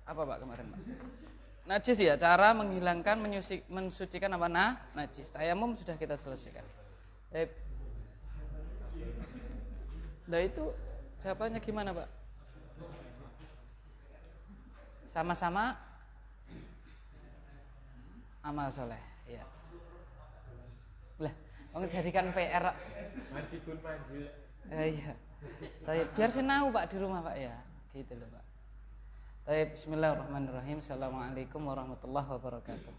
Apa Pak kemarin Pak? Najis ya, cara menghilangkan mensucikan apa najis. Tayamum sudah kita selesaikan. Nah itu jawabannya gimana Pak? Sama-sama amal soleh, ya. Lah, menjadikan PR. Majibun manjil. Iya. Biar sinau Pak di rumah Pak ya, gitu loh Pak. Bismillahirrahmanirrahim. Assalamualaikum warahmatullahi wabarakatuh.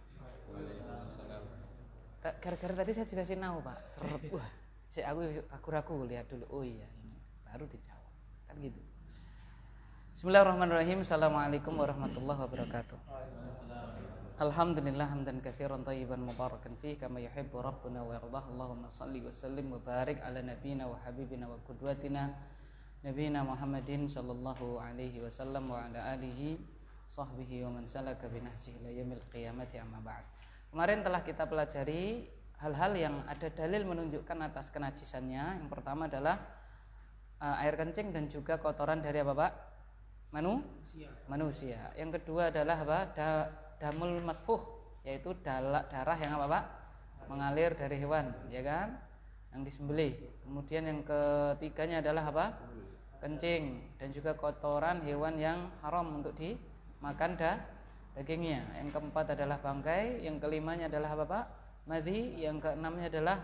Gara-gara tadi saya juga sinau Pak. Seret. Wah, aku ragu lihat dulu. Oh iya, ini baru dijawab. Kan gitu. Bismillahirrahmanirrahim. Assalamualaikum warahmatullahi wabarakatuh. Alhamdulillah hamdan katsiran thayyiban mubarakan fihi kama yuhibbu rabbuna wa yardah. Allahumma shalli wa sallim wa barik ala nabiyyina wa habibina wa qudwatina Nabiina Muhammadin sallallahu alaihi wasallam wa ala alihi sahbihi wa man salaka binahjihi ila yaumil qiyamati amma ba'd. Kemarin telah kita pelajari hal-hal yang ada dalil menunjukkan atas kenajisannya. Yang pertama adalah air kencing dan juga kotoran dari apa Pak? Manusia. Yang kedua adalah apa? Damul masfuh, yaitu darah yang apa Pak? Mengalir dari hewan, ya kan? Yang disembelih. Kemudian yang ketiganya adalah apa? Kencing dan juga kotoran hewan yang haram untuk dimakan dagingnya. Yang keempat adalah bangkai. Yang kelimanya adalah apa Pak? Madhi. Yang keenamnya adalah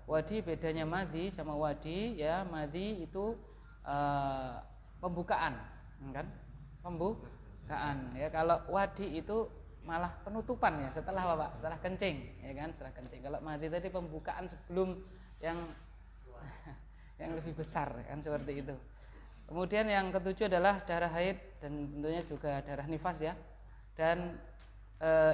wadi. Bedanya madhi sama wadi ya, madhi itu pembukaan, kan? Pembukaan ya. Kalau wadi itu malah penutupan ya, setelah apa Pak? Setelah kencing, ya kan? Setelah kencing. Kalau madhi tadi pembukaan sebelum yang lebih besar kan, seperti itu. Kemudian yang ketujuh adalah darah haid dan tentunya juga darah nifas ya. Dan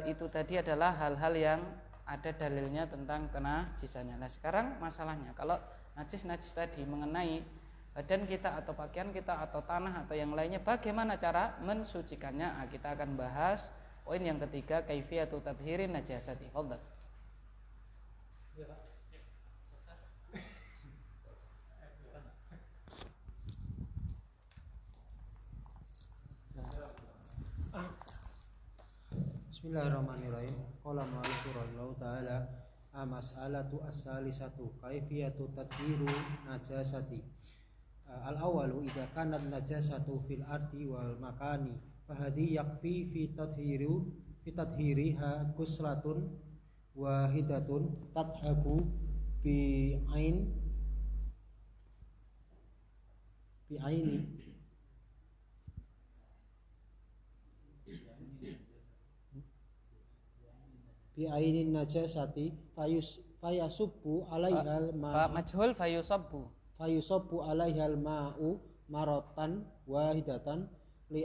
itu tadi adalah hal-hal yang ada dalilnya tentang kenajisannya. Nah sekarang masalahnya, kalau najis tadi mengenai badan kita atau pakaian kita atau tanah atau yang lainnya, bagaimana cara mensucikannya? Nah, kita akan bahas poin yang ketiga, kaifiyatu tadhirin najasati. Fadhal. Bismillahirrahmanirrahim. Qala mu'allif rahimahullahu ta'ala mas'alatu as-salisatu kaifiyatu tadhiru najasati. Al-awwalu idza kanat najasatu fil ardi wal makani fahadi yakfi fi tadhiriha ghuslatun wahidatun tadhabu bi aini bi ainin najasati fayasubbu alaihal ma'u majhul fayusabbu alaihal ma'u maratan wahidatan li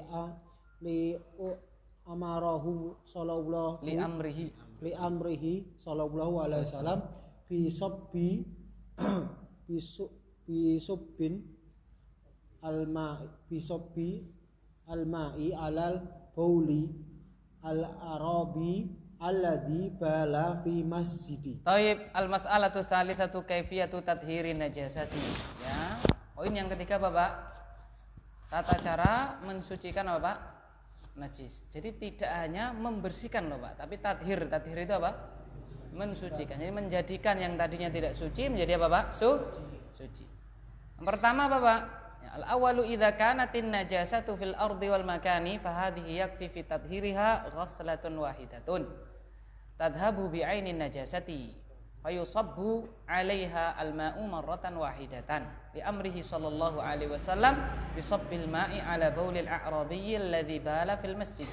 amarahu sallallahu li amrihi sallallahu alaihi wasallam bi subbin al-ma'i alal bauli al-arabi alladhi bala fi masjidi. Taib al-mas'alatu tsalitsatu kaifiyatu tadhirin najasati. Ya. Poin yang ketiga Bapak, tata cara mensucikan apa Pak? Najis. Jadi tidak hanya membersihkan loh Pak, tapi tadhir itu apa? Mensucikan. Jadi menjadikan yang tadinya tidak suci menjadi apa Pak? Suci. Yang pertama Bapak, ya, al-awwalu idza kanatin najasatu fil ardi wal makani fa hadhihi yakfi fi tadhiriha ghaslatun wahidatun tadhabu bi ainin najasati fayusabbu 'alaiha al-ma'u marratan wahidatan li amrihi sallallahu alaihi wasallam bi sabbil ma'i 'ala baulil a'rabiyyi alladhi bala fil masjid.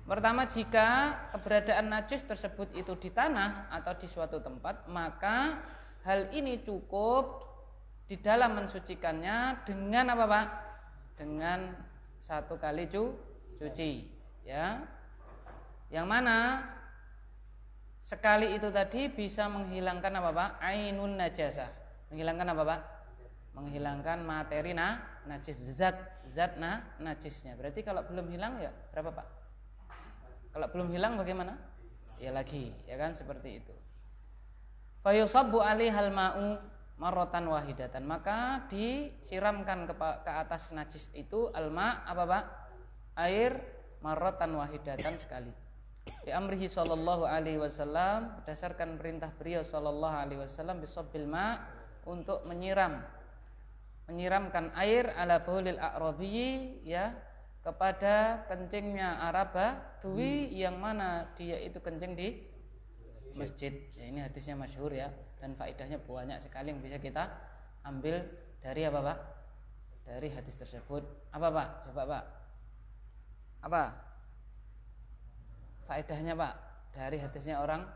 Pertama, jika keberadaan najis tersebut itu di tanah atau di suatu tempat, maka hal ini cukup di dalam mensucikannya dengan apa Pak? Dengan satu kali cuci ya. Yang mana sekali itu tadi bisa menghilangkan apa Pak? Ainun najasah. Menghilangkan apa Pak? Menghilangkan materi najis, zat najisnya. Berarti kalau belum hilang ya berapa Pak? Kalau belum hilang bagaimana? Ya lagi, ya kan, seperti itu. Fayusabbu 'alaihal ma'u marratan wahidatan, maka disiramkan ke atas najis itu alma apa Pak? air marratan wahidatan sekali. Di amrihi sallallahu alaihi wasallam, berdasarkan perintah beliau sallallahu alaihi wasallam, bisabbil ma, untuk menyiramkan air ala baulil a'rabi, ya, kepada kencingnya Araba Dwi, yang mana dia itu kencing di masjid. Ya, ini hadisnya masyhur ya, dan faedahnya banyak sekali yang bisa kita ambil dari apa Pak? Dari hadis tersebut. Apa Pak? Coba Pak. Apa faedahnya Pak dari hadisnya orang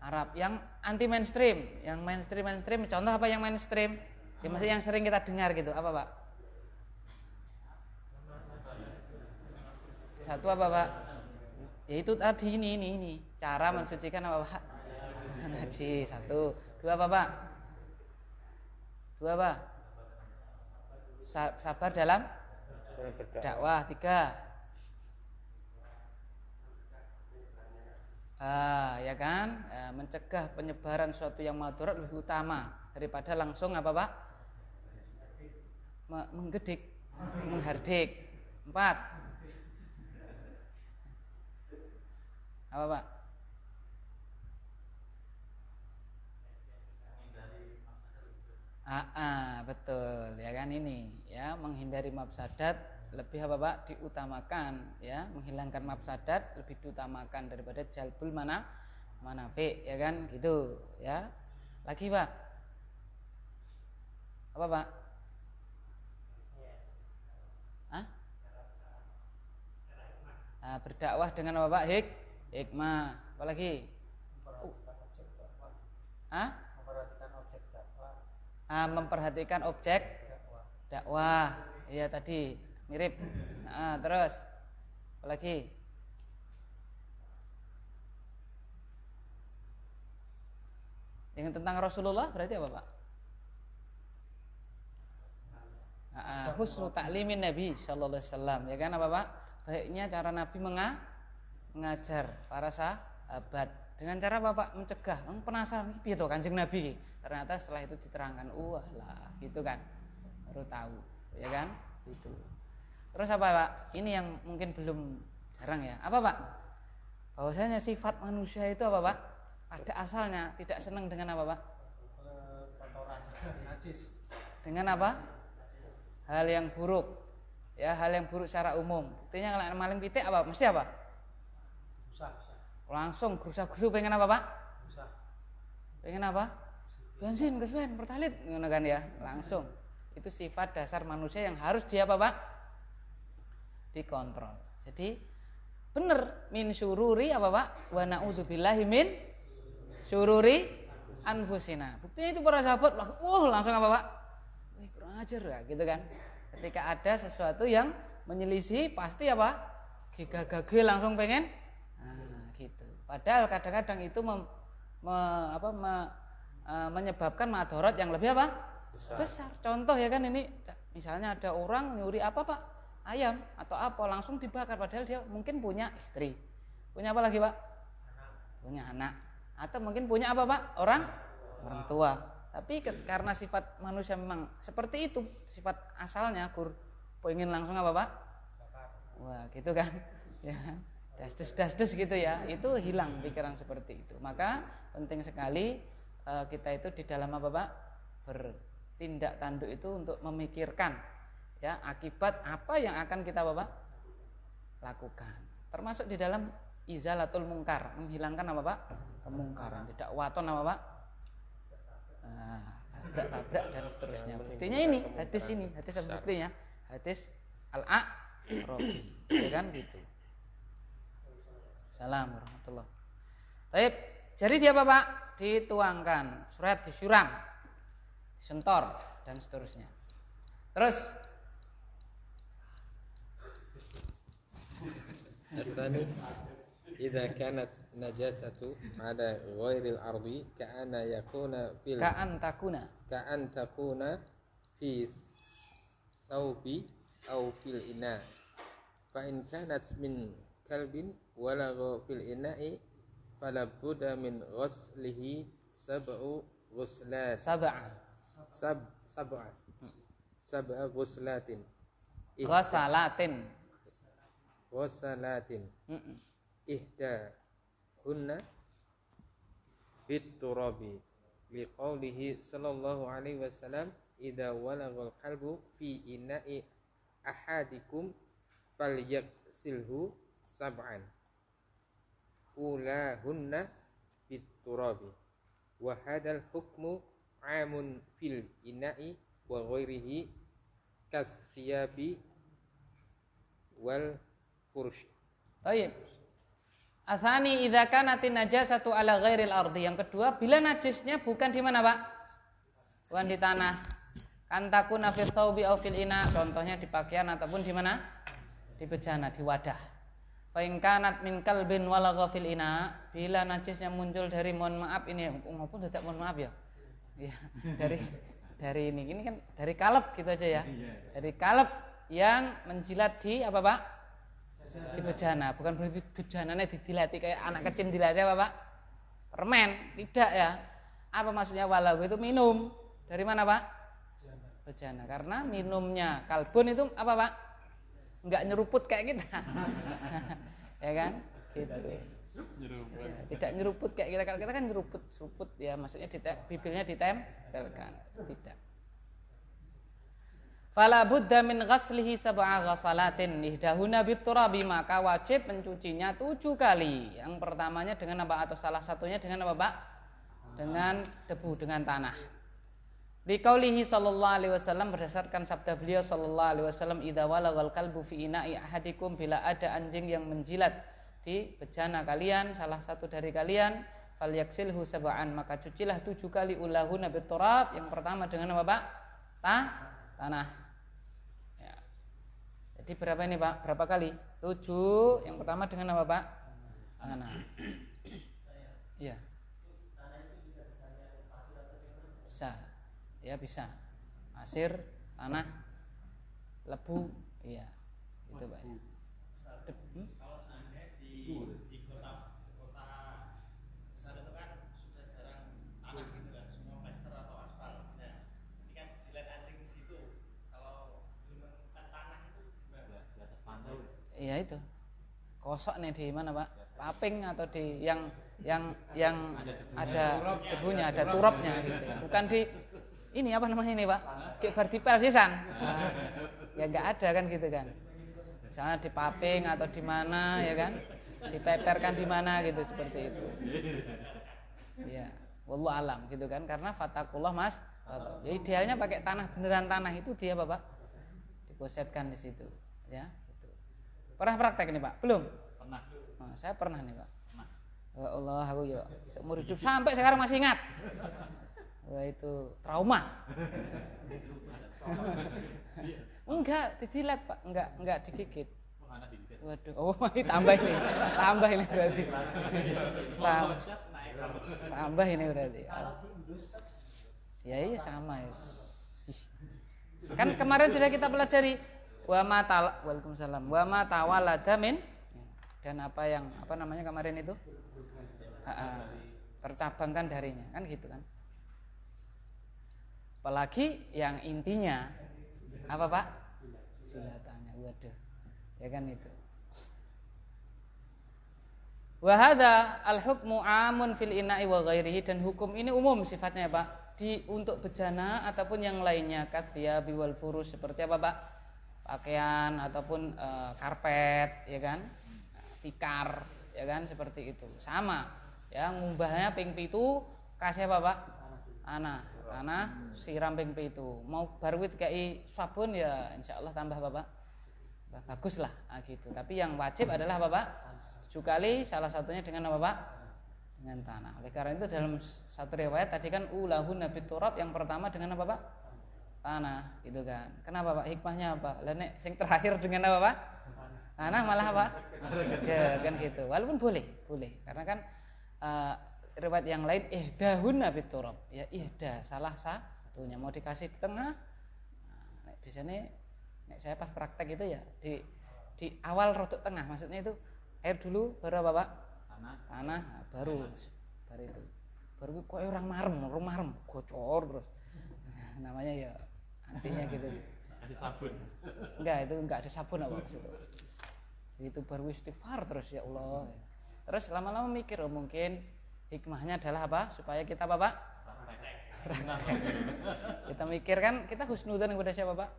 Arab yang anti mainstream, yang mainstream? Contoh apa yang mainstream? Ya, maksudnya yang sering kita dengar gitu. Apa Pak? Satu apa Pak? Yaitu tadi ini cara mensucikan apa Pak? Najis. Satu. Dua apa Pak? Dua apa? Sabar dalam dakwah. Tiga. Ya kan, mencegah penyebaran suatu yang madharat lebih utama daripada langsung apa Pak? Menggedik, menghardik. 4. Apa Pak? Betul ya kan, ini ya, menghindari mafsadat lebih apa Pak? Diutamakan ya, menghilangkan mafsadat lebih diutamakan daripada jalbul manafi, ya kan gitu ya. Lagi Pak? Apa Pak? Berdakwah dengan apa Pak? Hikmah. Apa lagi? Memperhatikan objek dakwah. Iya tadi mirip. Terus apa lagi? Yang tentang Rasulullah berarti apa Pak? Husnu ta'limin Nabi sallallahu alaihi wasallam, ya kan apa Pak? Baiknya cara Nabi mengajar para sahabat dengan cara apa Pak? Mencegah. Penasaran piye to Kanjeng Nabi? Ternyata setelah itu diterangkan, lah gitu kan, baru tahu, ya kan, gitu. Terus apa Pak? Ini yang mungkin belum jarang ya. Apa Pak? Bahwasanya sifat manusia itu apa Pak? Pada asalnya tidak senang dengan apa Pak? Kotoran, najis. Dengan apa? Hal yang buruk. Ya, hal yang buruk secara umum. Buktinya kalau maling pitik apa? Mesti apa? Langsung gerusa-gerusu pengen apa Pak? Pengen apa? Bensin, kesuwen, pertalit, ngono kan ya, langsung. Itu sifat dasar manusia yang harus dia apa Pak? Dikontrol. Jadi bener, min syururi apa Pak? Wa na'udzubillahi min syururi anfusina. Buktinya itu para sahabat langsung apa Pak? Kurang ajar ya, gitu kan. Ketika ada sesuatu yang menyelisih pasti apa? Gagah-gagah langsung pengen. Gitu. Padahal kadang-kadang itu menyebabkan madharat yang lebih apa? Besar. Contoh ya kan, ini misalnya ada orang nyuri apa Pak? Ayam atau apa, langsung dibakar padahal dia mungkin punya istri. Punya apa lagi Pak? Punya anak. Atau mungkin punya apa Pak? Orang tua. Tapi karena sifat manusia memang seperti itu, sifat asalnya pengen langsung apa Pak? Wah, gitu kan. Ya. Das gitu ya. Itu hilang pikiran seperti itu. Maka penting sekali kita itu di dalam apa Pak? Bertindak tanduk itu untuk memikirkan ya akibat apa yang akan kita apa Pak? Lakukan. Termasuk di dalam izalatul mungkar, menghilangkan apa Pak? Kemungkaran. Tidak waton apa Pak? Tabrak dan seterusnya. Buktinya ini, hadis buktinya. Hadis al-A'rabi. Ya kan gitu. Assalamualaikum warahmatullahi wabarakatuh. Baik, jadi dia apa Pak? Dituangkan, surat disuram, disentor dan seterusnya. Terus الثاني إذا كانت نجاسة على غير الأرض كأن تكون في ثوب أو في الإناء فإن كانت من كلب ولغ في الإناء فلا بد من غسله سبع غسلات ghusalatin ihda hunna bit turabi liqaulihi sallallahu alaihi wasallam idza walagal qalbu fi ina'i ahadikum falyaksilhu sab'an ulahunna bit turabi wa hadal hukmu amun fil ina'i wa ghairihi kathiyabi wal fursh. Baik. Atsani idza kanatin najasatu ala ghairil ardi. Yang kedua, bila najisnya bukan di mana, Pak? Bukan di tanah. Kan takuna fi thawbi aw fil ina, contohnya di pakaian ataupun di mana? Di bejana, di wadah. Fa in kanat min kalbin walagha fil ina, bila najisnya muncul dari mohon maaf ini maupun tidak mohon maaf ya. Ya, dari ini kan dari kaleb gitu aja ya. Dari kaleb yang menjilat di apa, Pak? Di bejana, bukan berarti bejananya didilati kayak anak kecil dilatih apa, Pak? Permen, tidak ya. Apa maksudnya walau itu minum. Dari mana, Pak? Bejana. Karena minumnya kalbun itu apa, Pak? Enggak nyeruput kayak kita. Ya kan? Gitu. Ya, tidak nyeruput kayak kita. Kalau kita kan nyeruput ya, maksudnya bibirnya ditempelkan. Tidak. Fala budda min ghaslihi sab'a ghasalatin ihdahuna biturabi, maka wajib mencucinya 7 kali. Yang pertamanya dengan apa, atau salah satunya dengan apa, Pak? Dengan debu, dengan tanah. Liqaulihi sallallahu alaihi wasallam, berdasarkan sabda beliau sallallahu alaihi wasallam, idza walagal kalbu fi ina'i ahadikum, bila ada anjing yang menjilat di bejana kalian, salah satu dari kalian, falyaksilhu sab'an, maka cucilah 7 kali ulahuna biturab. Yang pertama dengan apa, Pak? Tanah. Jadi berapa ini, Pak? Berapa kali? 7. Yang pertama dengan apa, Pak? Tanah. Iya. Bisa. Ya bisa. Pasir, tanah, lebu, iya. Itu, Pak. Kalau seandainya di kota besar itu kan sudah jarang tanah gitu kan, semua plester atau aspal. Nah, ini kan jilat anjing di situ. Kalau belum menemukan tanah itu gimana? Di atas tanah. Iya itu. Kosok nih di mana, Pak? Paping atau di yang ada debunya, ada turapnya gitu. Bukan di ini apa namanya ini, Pak? Kayak bertipel sisan. Nah, ya enggak ada kan gitu kan. Misalnya di paping atau di mana ya kan? Dipeperkan di mana gitu, seperti itu. Iya, wallahu alam gitu kan, karena fatakullah Mas. Ya idealnya pakai tanah, beneran tanah itu dia Bapak. Digosetkan di situ, ya, gitu. Pernah praktek ini, Pak? Belum? Pernah. Oh, saya pernah nih, Pak. Pernah. Ya Allah, aku ya seumur hidup sampai sekarang masih ingat. Wah, itu trauma. Enggak dijilat, Pak. Enggak digigit. Waduh, oh tambah ini berarti. Tambah ini berarti. Ya iya sama ya. Kan kemarin sudah kita pelajari Waalaikumsalam. Wa ma tawallada min, dan apa namanya kemarin itu? Tercabangkan darinya, kan gitu kan. Apalagi yang intinya apa, Pak? Silatannya. Waduh. Ya kan itu. Wa hadza al-hukmu 'amun fil ina'i wa ghairihi, dan hukum ini umum sifatnya, Pak, untuk bejana ataupun yang lainnya, kathiyabi wal furus, seperti apa, Pak? Pakaian ataupun karpet, ya kan? Tikar, ya kan, seperti itu. Sama. Ya, ngumbahnya ping pitu kasih apa, Pak? Tanah siram ping pitu. Mau baru kayak sabun ya insyaallah tambah Bapak. Bagus lah gitu. Tapi yang wajib adalah Bapak 7 kali, salah satunya dengan apa, Pak? Dengan tanah. Oleh karena itu dalam satu riwayat tadi kan ulahun nabit turab, yang pertama dengan apa, Pak? Tanah, gitu kan. Kenapa, Pak? Hikmahnya apa? Lah nek sing terakhir dengan apa, Pak? Tanah malah apa? Ya, kan gitu. Walaupun boleh. Karena kan riwayat yang lain ihdahun nabit turab. Ya ihda, salah satunya mau dikasih di tengah. Nah, biasanya nek saya pas praktek itu ya di awal rodok tengah, maksudnya itu air dulu baru apa, Pak? Tanah baru itu. Baru kok orang marem, gocor terus. Nah, namanya ya antinya gitu. Kasih sabun. Enggak, itu enggak ada sabun apa maksudnya. Begitu baru istighfar terus ya Allah. Terus lama-lama mikir mungkin hikmahnya adalah apa? Supaya kita apa, Pak? Kita mikir kan kita husnudzon kepada siapa, Pak?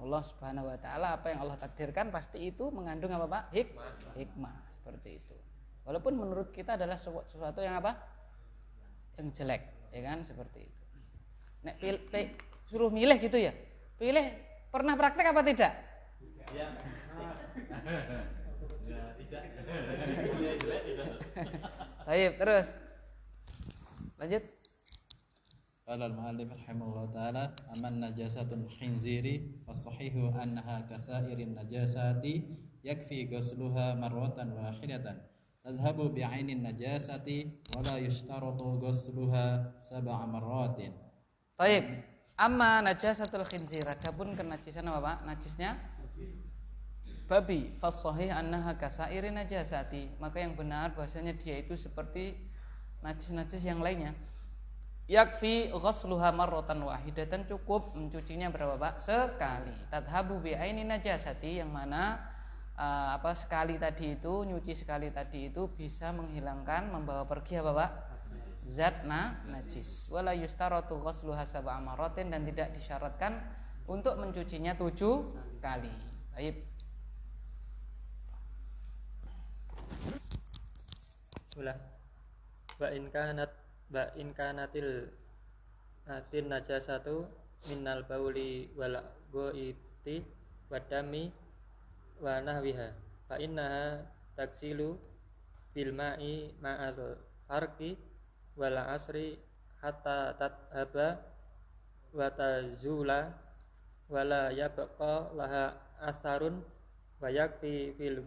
Allah Subhanahu wa taala. Apa yang Allah takdirkan pasti itu mengandung apa, Pak? Hikmah seperti itu. Walaupun menurut kita adalah sesuatu yang apa? Yang jelek, ya kan? Seperti itu. Nek suruh milih gitu ya. Pilih pernah praktek apa tidak? Ya. Tidak. Baik, terus. Lanjut. Qala al-mu'allif rahimahullah ta'ala aman najasatul khinziri was-sahihu annaha kasairin najasati yakfi ghusluha marratan wahidatan tadhhabu bi'ainin najasati wa la yushtaratu ghusluha sab'a marratin. Baik. Amma najasatul khinzir, adapun kenajisan apa, Pak? Najisnya babi, fas-sahih annaha kasairin najasati, maka yang benar bahasanya dia itu seperti najis-najis yang lainnya. Yakfi ghusluha marratan wahidatan, cukup mencucinya berapa, Pak? Sekali. Tadhabu bi aini najasati, yang mana sekali tadi itu, nyuci sekali tadi itu bisa menghilangkan, membawa pergi apa, Pak? Zat najis. Wala yustaratu ghusluha sab'a marratin, dan tidak disyaratkan untuk mencucinya 7 kali. Baik. Bismillah. Wa in kanatil atin najasatu minnal bauli wal ghaiti wadami wa nahwiha fa innaha taksilu bil ma'i ma'al farqi wal asri hatta tathaba wa tazula wala yabqa laha atharun wa yakfi fil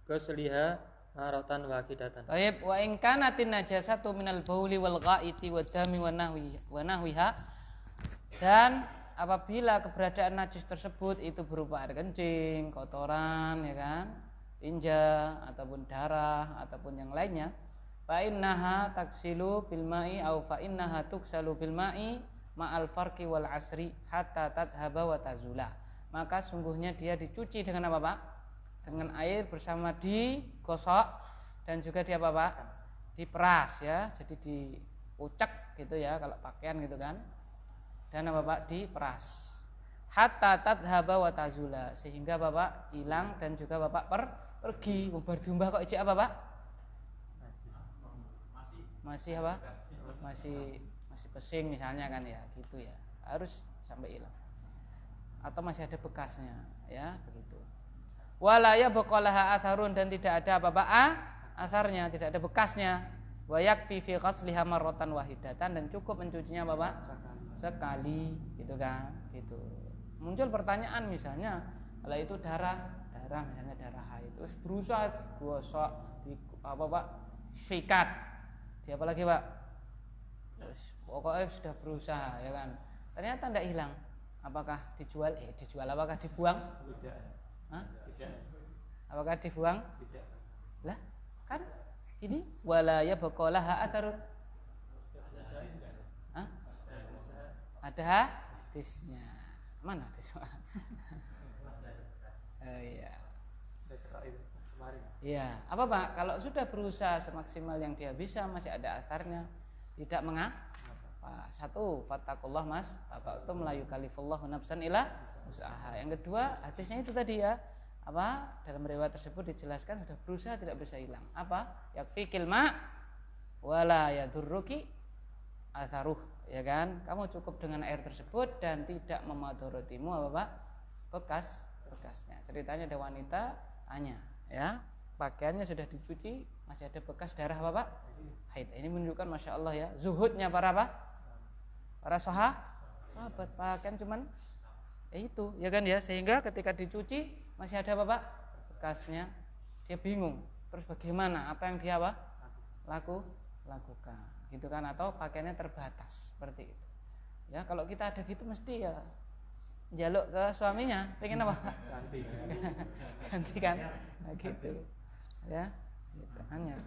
ghusliha maratan wahidatan. Baik, wa in kanatin najasatu minal bauli wal ghaiti wadami wa nahwiha, dan apabila keberadaan najis tersebut itu berupa air kencing, kotoran, ya kan, tinja ataupun darah ataupun yang lainnya, fa innaha taksilu bil ma'i au fa innaha tuksalu bil ma'i ma'al farqi wal asri hatta tadhaba wa tazula. Maka sungguhnya dia dicuci dengan apa, Pak? Dengan air bersama digosok dan juga di apa, Pak? Diperas ya. Jadi diucek gitu ya kalau pakaian gitu kan. Dan apa, Pak? Diperas. Hatta tadhaba wa tazula, sehingga Bapak hilang dan juga Bapak pergi. Bubar diumbah kok ijek apa, Pak? Masih apa? Masih pesing misalnya kan ya, gitu ya. Harus sampai hilang. Atau masih ada bekasnya ya, begitu. Wala yabqalaha atharun, dan tidak ada apa, Pak? Atharnya, tidak ada bekasnya. Wa yakfi fi ghusliha marratan wahidatan, dan cukup mencucinya apa, Pak? Sekali, gitu kan? Gitu. Muncul pertanyaan misalnya, kalau itu darah misalnya darah haid, terus berusaha gosok di apa, Pak? Sikat. Di apa lagi, Pak? Terus pokoknya sudah berusaha ya kan. Ternyata tidak hilang. Apakah dijual? Dijual, apakah dibuang? Tidak. Hah? Tidak. Apakah dibuang? Tidak. Lah, kan ini wala yabqalaha atharun. Hah? Ada hadisnya. Mana hadisnya? Iya. Iya, apa, Pak? Kalau sudah berusaha semaksimal yang dia bisa, masih ada asarnya, tidak mengapa. Satu, fattakullah mas, tata'tum la yukallifullahu nafsan illa usaha. Yang kedua, hadisnya itu tadi ya, apa? Dalam riwayat tersebut dijelaskan sudah berusaha tidak bisa hilang. Apa? Yakfikil ma wala yadurruki atharuh, ya kan? Kamu cukup dengan air tersebut dan tidak memadorotimu apa, Pak? Bekasnya. Ceritanya ada wanita tanya, ya, pakaiannya sudah dicuci, masih ada bekas darah apa, Pak? Haid. Ini menunjukkan masya Allah ya, zuhudnya para apa? Para sahabat, pakaian cuman itu, ya kan ya, sehingga ketika dicuci masih ada apa, Pak? Bekasnya. Dia bingung. Terus bagaimana? Apa yang dia apa? Lakukan, gitu kan? Atau pakaiannya terbatas seperti itu. Ya, kalau kita ada gitu mesti ya jaluk ke suaminya, pengen apa? Ganti kan? Nah, gitu. Ya, gitu. Hanya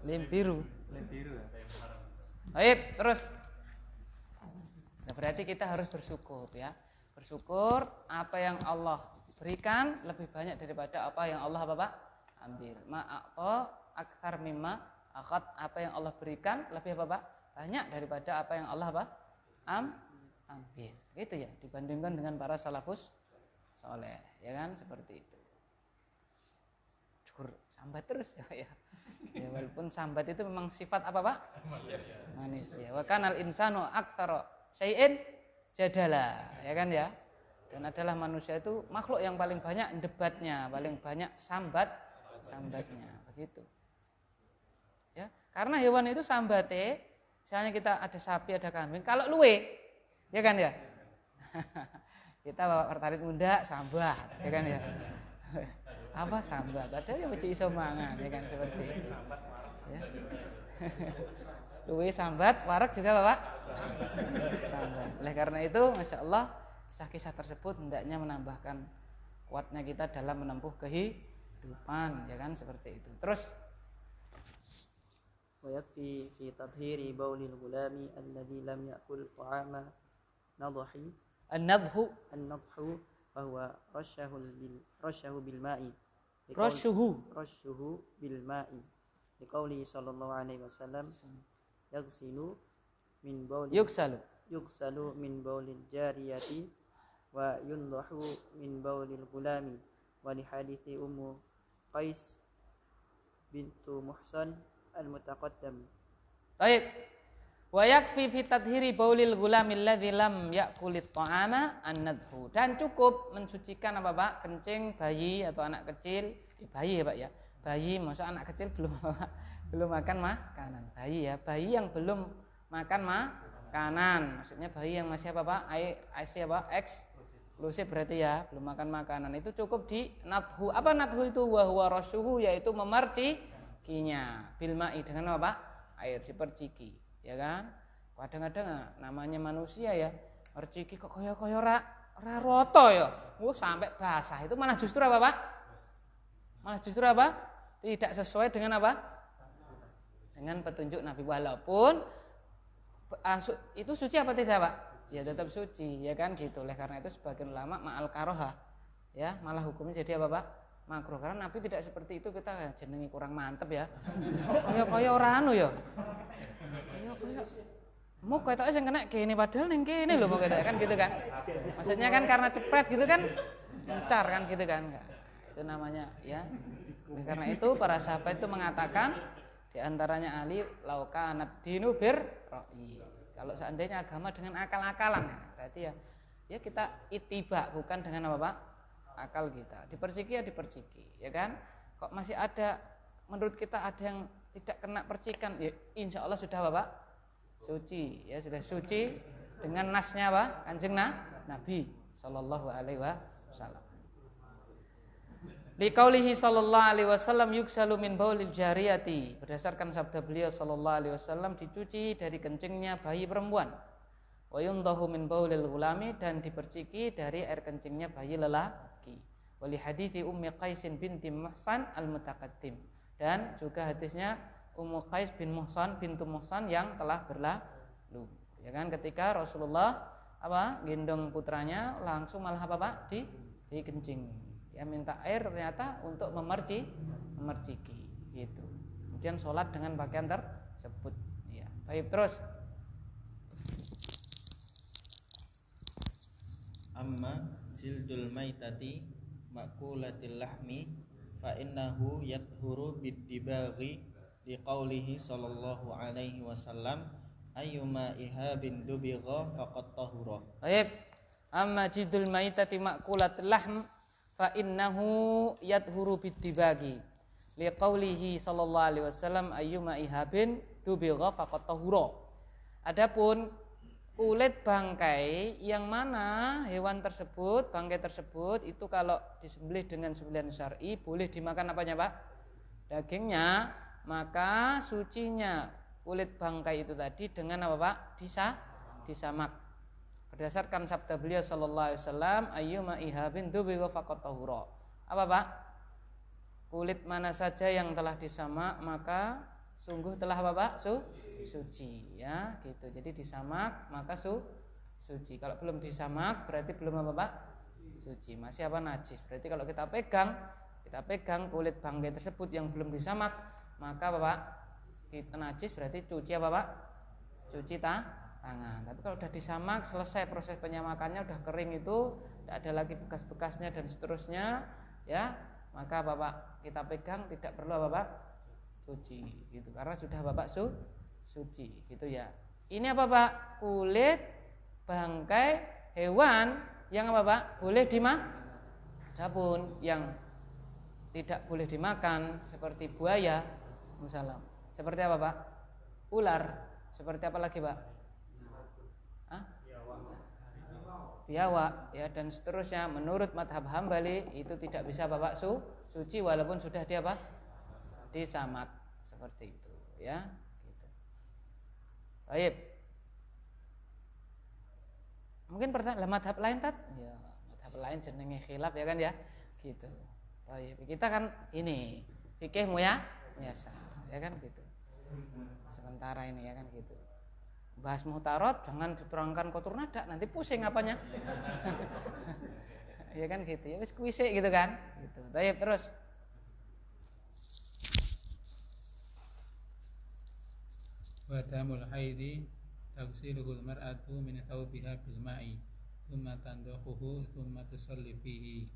Lem biru. Baik, terus. Nah, berarti kita harus bersyukur ya. Bersyukur apa yang Allah berikan lebih banyak daripada apa yang Allah ambil. Ma'a'ta aktsar mimma akhad, apa yang Allah berikan lebih banyak daripada apa yang Allah ambil. Gitu ya, dibandingkan dengan para salafus soleh, ya kan, seperti itu. Cukur sambat terus ya. Ya walaupun sambat itu memang sifat apa Pak? Manis ya. Wa kanal insanu aktsara syai'in jadala, ya kan ya. Dan adalah manusia itu makhluk yang paling banyak debatnya, paling banyak sambatnya, begitu. Ya, karena hewan itu sambate, misalnya kita ada sapi, ada kambing, kalau luwe, ya kan ya. Kita bawa pertalit muda sambat, ya kan ya. Apa sambat? Ada yang mesti iso mangan, ya kan, seperti itu. Ya. Luwe sambat, warak juga Bapak sambat. Oleh karena itu, Masya Allah, kisah-kisah tersebut hendaknya menambahkan kuatnya kita dalam menempuh kehidupan, ya kan, seperti itu. Terus ويكفي في تطهير بول الغلام الذي لم يأكل طعام نضحي النضح فهو رشه بالماء رشه بالماء لقوله صلى الله عليه وسلم يغسل من بول الجارية وينضح من بول الغلام ولحديث أم قيس بنت محصن المتقدم. Baik. Wa yakfi fi tadhiri baulil gulamil ladzi lam ya'kulit ta'ama an-nadhu. Dan cukup mensucikan apa Pak? Kencing bayi atau anak kecil, bayi ya Pak ya. Bayi, maksud anak kecil belum makan makanan. Bayi ya, bayi yang belum makan makanan. Maksudnya bayi yang masih apa Pak? IC apa? Eksklusif berarti ya, belum makan makanan. Itu cukup di nadhu. Apa nadhu itu? Wa huwa rasyuhu, yaitu memercikinya bil ma'i, dengan apa Pak? Air, diperciki, ya kan? Kadang-kadang namanya manusia ya, merciki kok koyo-koyo ra roto ya. Sampai basah. Itu malah justru apa Pak? Malah justru apa? Tidak sesuai dengan apa? Dengan petunjuk Nabi. Walaupun itu suci apa tidak Pak? Ya tetap suci, ya kan gitu. Oleh karena itu sebagian ulama ma'al karoha, ya, malah hukumnya jadi apa Pak? Makruh. Karena Nabi tidak seperti itu, kita jenengi kurang mantep ya. Koyo ora anu ya. Koyo mau ketoke sing kena kene padahal ning kene lho mau ketoke kan gitu kan. Maksudnya kan karena cepet gitu kan, mencar kan gitu kan. Enggak. Itu namanya ya. Karena itu para sahabat itu mengatakan, di antaranya Ali, laukanat dinu bir ra'i. Kalau seandainya agama dengan akal-akalan, berarti ya kita ittiba, bukan dengan apa Pak? Akal kita. Diperciki ya diperciki, ya kan? Kok masih ada, menurut kita ada yang tidak kena percikan, ya insya Allah sudah Bapak suci, ya sudah suci dengan nasnya Pak? Kanjeng Nabi sallallahu alaihi wasallam. Liqaulihi sallallahu alaihi wasallam yuksalu min baulil jariyati, berdasarkan sabda beliau sallallahu alaihi wasallam, dicuci dari kencingnya bayi perempuan. Wa yundahu min baulil gulami, dan diperciki dari air kencingnya bayi lelaki. Wa li hadithi Ummi Qais binti Muhsan al-mutaqaddim, dan juga hadisnya Ummu Qais bin Muhsan bintu Muhsan yang telah berlalu. Ya kan, ketika Rasulullah gendong putranya langsung malah apa Pak? Dikencing. Ya minta air ternyata untuk memerciki gitu. Kemudian sholat dengan pakaian tersebut. Ya. Baik, terus. Amma jildul maitati makulatil lahmi fa innahu yathuru bid-dibaghi liqaulihi sallallahu alaihi wasallam ayyuma ihabin dubigha faqad tahura. Baik. Amma jildul maitati makulatil lahm fa innahu yathuru bid-dibaghi liqaulihi sallallahu alaihi wasallam ayyuma ihabin dubigha faqad tahura. Adapun kulit bangkai yang mana hewan tersebut, bangkai tersebut itu kalau disembelih dengan sembelihan syar'i boleh dimakan apanya Pak? Dagingnya, maka sucinya kulit bangkai itu tadi dengan apa Pak? Disamak. Berdasarkan sabda beliau sallallahu alaihi wasallam, ayyuma ihabin dubigha faqad tahura. Apa Pak? Kulit mana saja yang telah disamak maka sungguh telah apa Pak? Suci, ya gitu. Jadi disamak maka suci. Kalau belum disamak berarti belum apa Pak? Suci. Masih apa? Najis. Berarti kalau kita pegang kulit bangkai tersebut yang belum disamak, maka Bapak kita najis, berarti cuci apa Pak? Cuci tangan. Tapi kalau sudah disamak, selesai proses penyamakannya, udah kering itu, tidak ada lagi bekas-bekasnya dan seterusnya, ya, maka Bapak kita pegang tidak perlu apa Pak? Cuci, gitu. Karena sudah Bapak suci, gitu ya. Ini apa Pak? Kulit bangkai hewan yang apa Pak? Boleh dimakan. Adapun yang tidak boleh dimakan seperti buaya, misalnya. Seperti apa Pak? Ular. Seperti apa lagi Pak? Biawak, ya, dan seterusnya. Menurut madhab Hambali itu tidak bisa Bapak suci walaupun sudah dia apa? Disamak, seperti itu, ya. Gitu. Baik. Mungkin pertanyaan madhab lain tat? Ya, madhab lain jenenge khilaf ya kan ya, gitu. Baik. Kita kan ini fikih muyasar, ya kan gitu. Sementara ini ya kan gitu. Bahas muhtarot jangan diterangkan kotur nada, nanti pusing apanya. Ya kan gitu. Ya wis kuise gitu kan. Gitu. Baik, terus. Wa damul haidi taghsiluhul mar'atu min thawbiha bil ma'i thumma tandahuhu thumma tusalli fihi.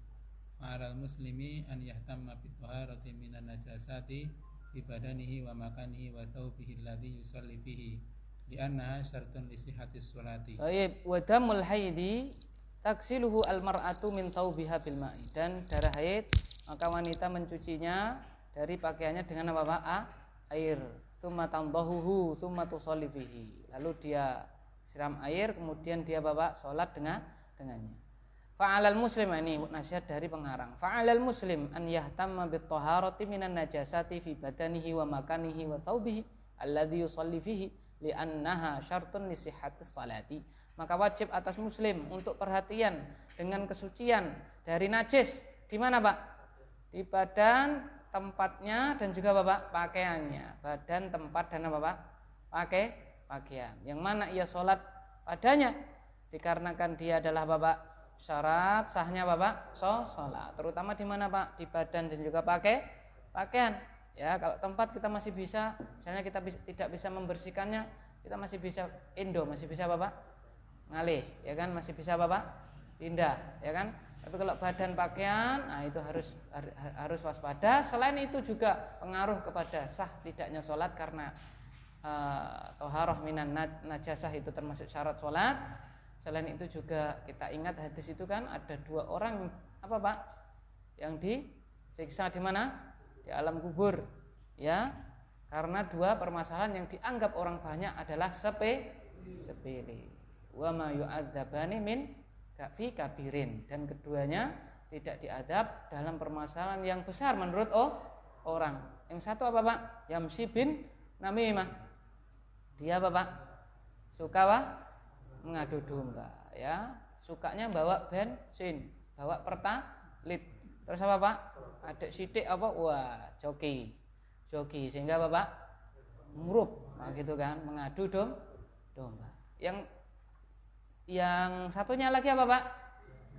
Ma'al muslimi an yahtamma bit taharati minan najasati fi badanihi wa makanihi wa thawbihi alladhi yusalli fihi li'annaha syartun li sihhatis sholati. Baik, wa damul haidi taghsiluhu al mar'atu min thawbiha bil ma'i. Dan darah haid maka wanita mencucinya dari pakaiannya dengan apa Pak? Air. Tsumma tandahuhu tsumma tusalli fihi. Lalu dia siram air, kemudian dia Bapak salat dengannya. Fa'alal muslim, ini nasihat dari pengarang. Fa'alal muslim an yahtamma bit taharati minan najasati fi badanihi wa makanihi wa thawbihi alladhi yusalli fihi li'annaha syartun li sihhatis salati. Maka wajib atas muslim untuk perhatian dengan kesucian dari najis. Di mana Pak? Di badan, tempatnya, dan juga Bapak pakaiannya. Badan, tempat, dan apa Pak? Pakaian. Yang mana ia sholat padanya dikarenakan dia adalah Bapak syarat sahnya Bapak sholat. Terutama di mana Pak? Di badan dan juga pakaian. Ya, kalau tempat kita masih bisa, misalnya kita tidak bisa membersihkannya, kita masih bisa masih bisa Bapak ngalih, ya kan, masih bisa Bapak pindah, ya kan. Tapi kalau badan pakaian, nah itu harus waspada. Selain itu juga pengaruh kepada sah tidaknya sholat karena toharoh minan najasah itu termasuk syarat sholat. Selain itu juga kita ingat hadis itu kan ada 2 orang apa Pak yang disiksa di mana? Di alam kubur, ya, karena 2 permasalahan yang dianggap orang banyak adalah sepele. Wa ma yu'adzabani min fi kabirin, dan keduanya tidak diadab dalam permasalahan yang besar menurut orang. Yang satu apa Pak? Yamsi bin namimah. Dia apa Pak? Suka Pak? Mengadu domba, ya. Sukanya bawa bensin, bawa pertalit. Terus apa Pak? Ada sidik apa? Wah, joki sehingga Bapak murup, nah, gitu kan, mengadu domba. Yang satunya lagi apa Pak?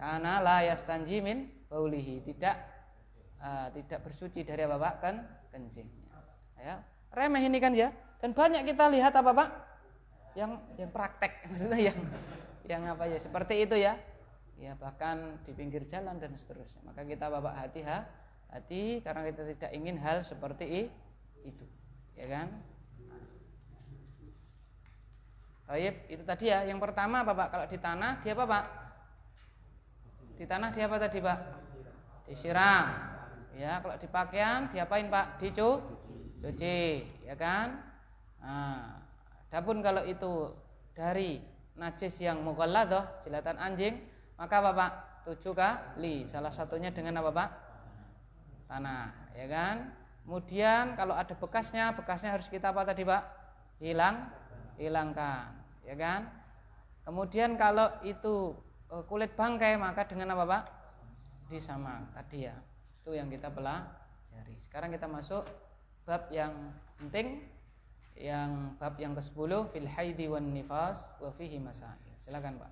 Karena la yastanji min baulihi, tidak bersuci dari apa Pak? Kencingnya. Ya, remeh ini kan ya. Dan banyak kita lihat apa Pak? Yang praktek, maksudnya yang apa ya, seperti itu ya. Ya, bahkan di pinggir jalan dan seterusnya. Maka kita Bapak hati karena kita tidak ingin hal seperti itu. Ya kan? Baik, itu tadi ya. Yang pertama apa Pak? Kalau di tanah dia apa Pak? Di tanah dia apa tadi Pak? Disiram. Ya, kalau di pakaian diapain Pak? Dicuci, ya kan? Nah, adapun kalau itu dari najis yang mughalladhah, jilatan anjing, maka apa Pak? 7 kali. Salah satunya dengan apa Pak? Tanah, ya kan? Kemudian kalau ada bekasnya harus kita apa tadi Pak? Hilangkan. Ya kan? Kemudian kalau itu kulit bangkai maka dengan apa Pak? Disamak tadi ya. Itu yang kita pelajari. Sekarang kita masuk bab yang penting, bab yang ke-10 fil haidi wan nifas wa fihi masail. Silakan Pak.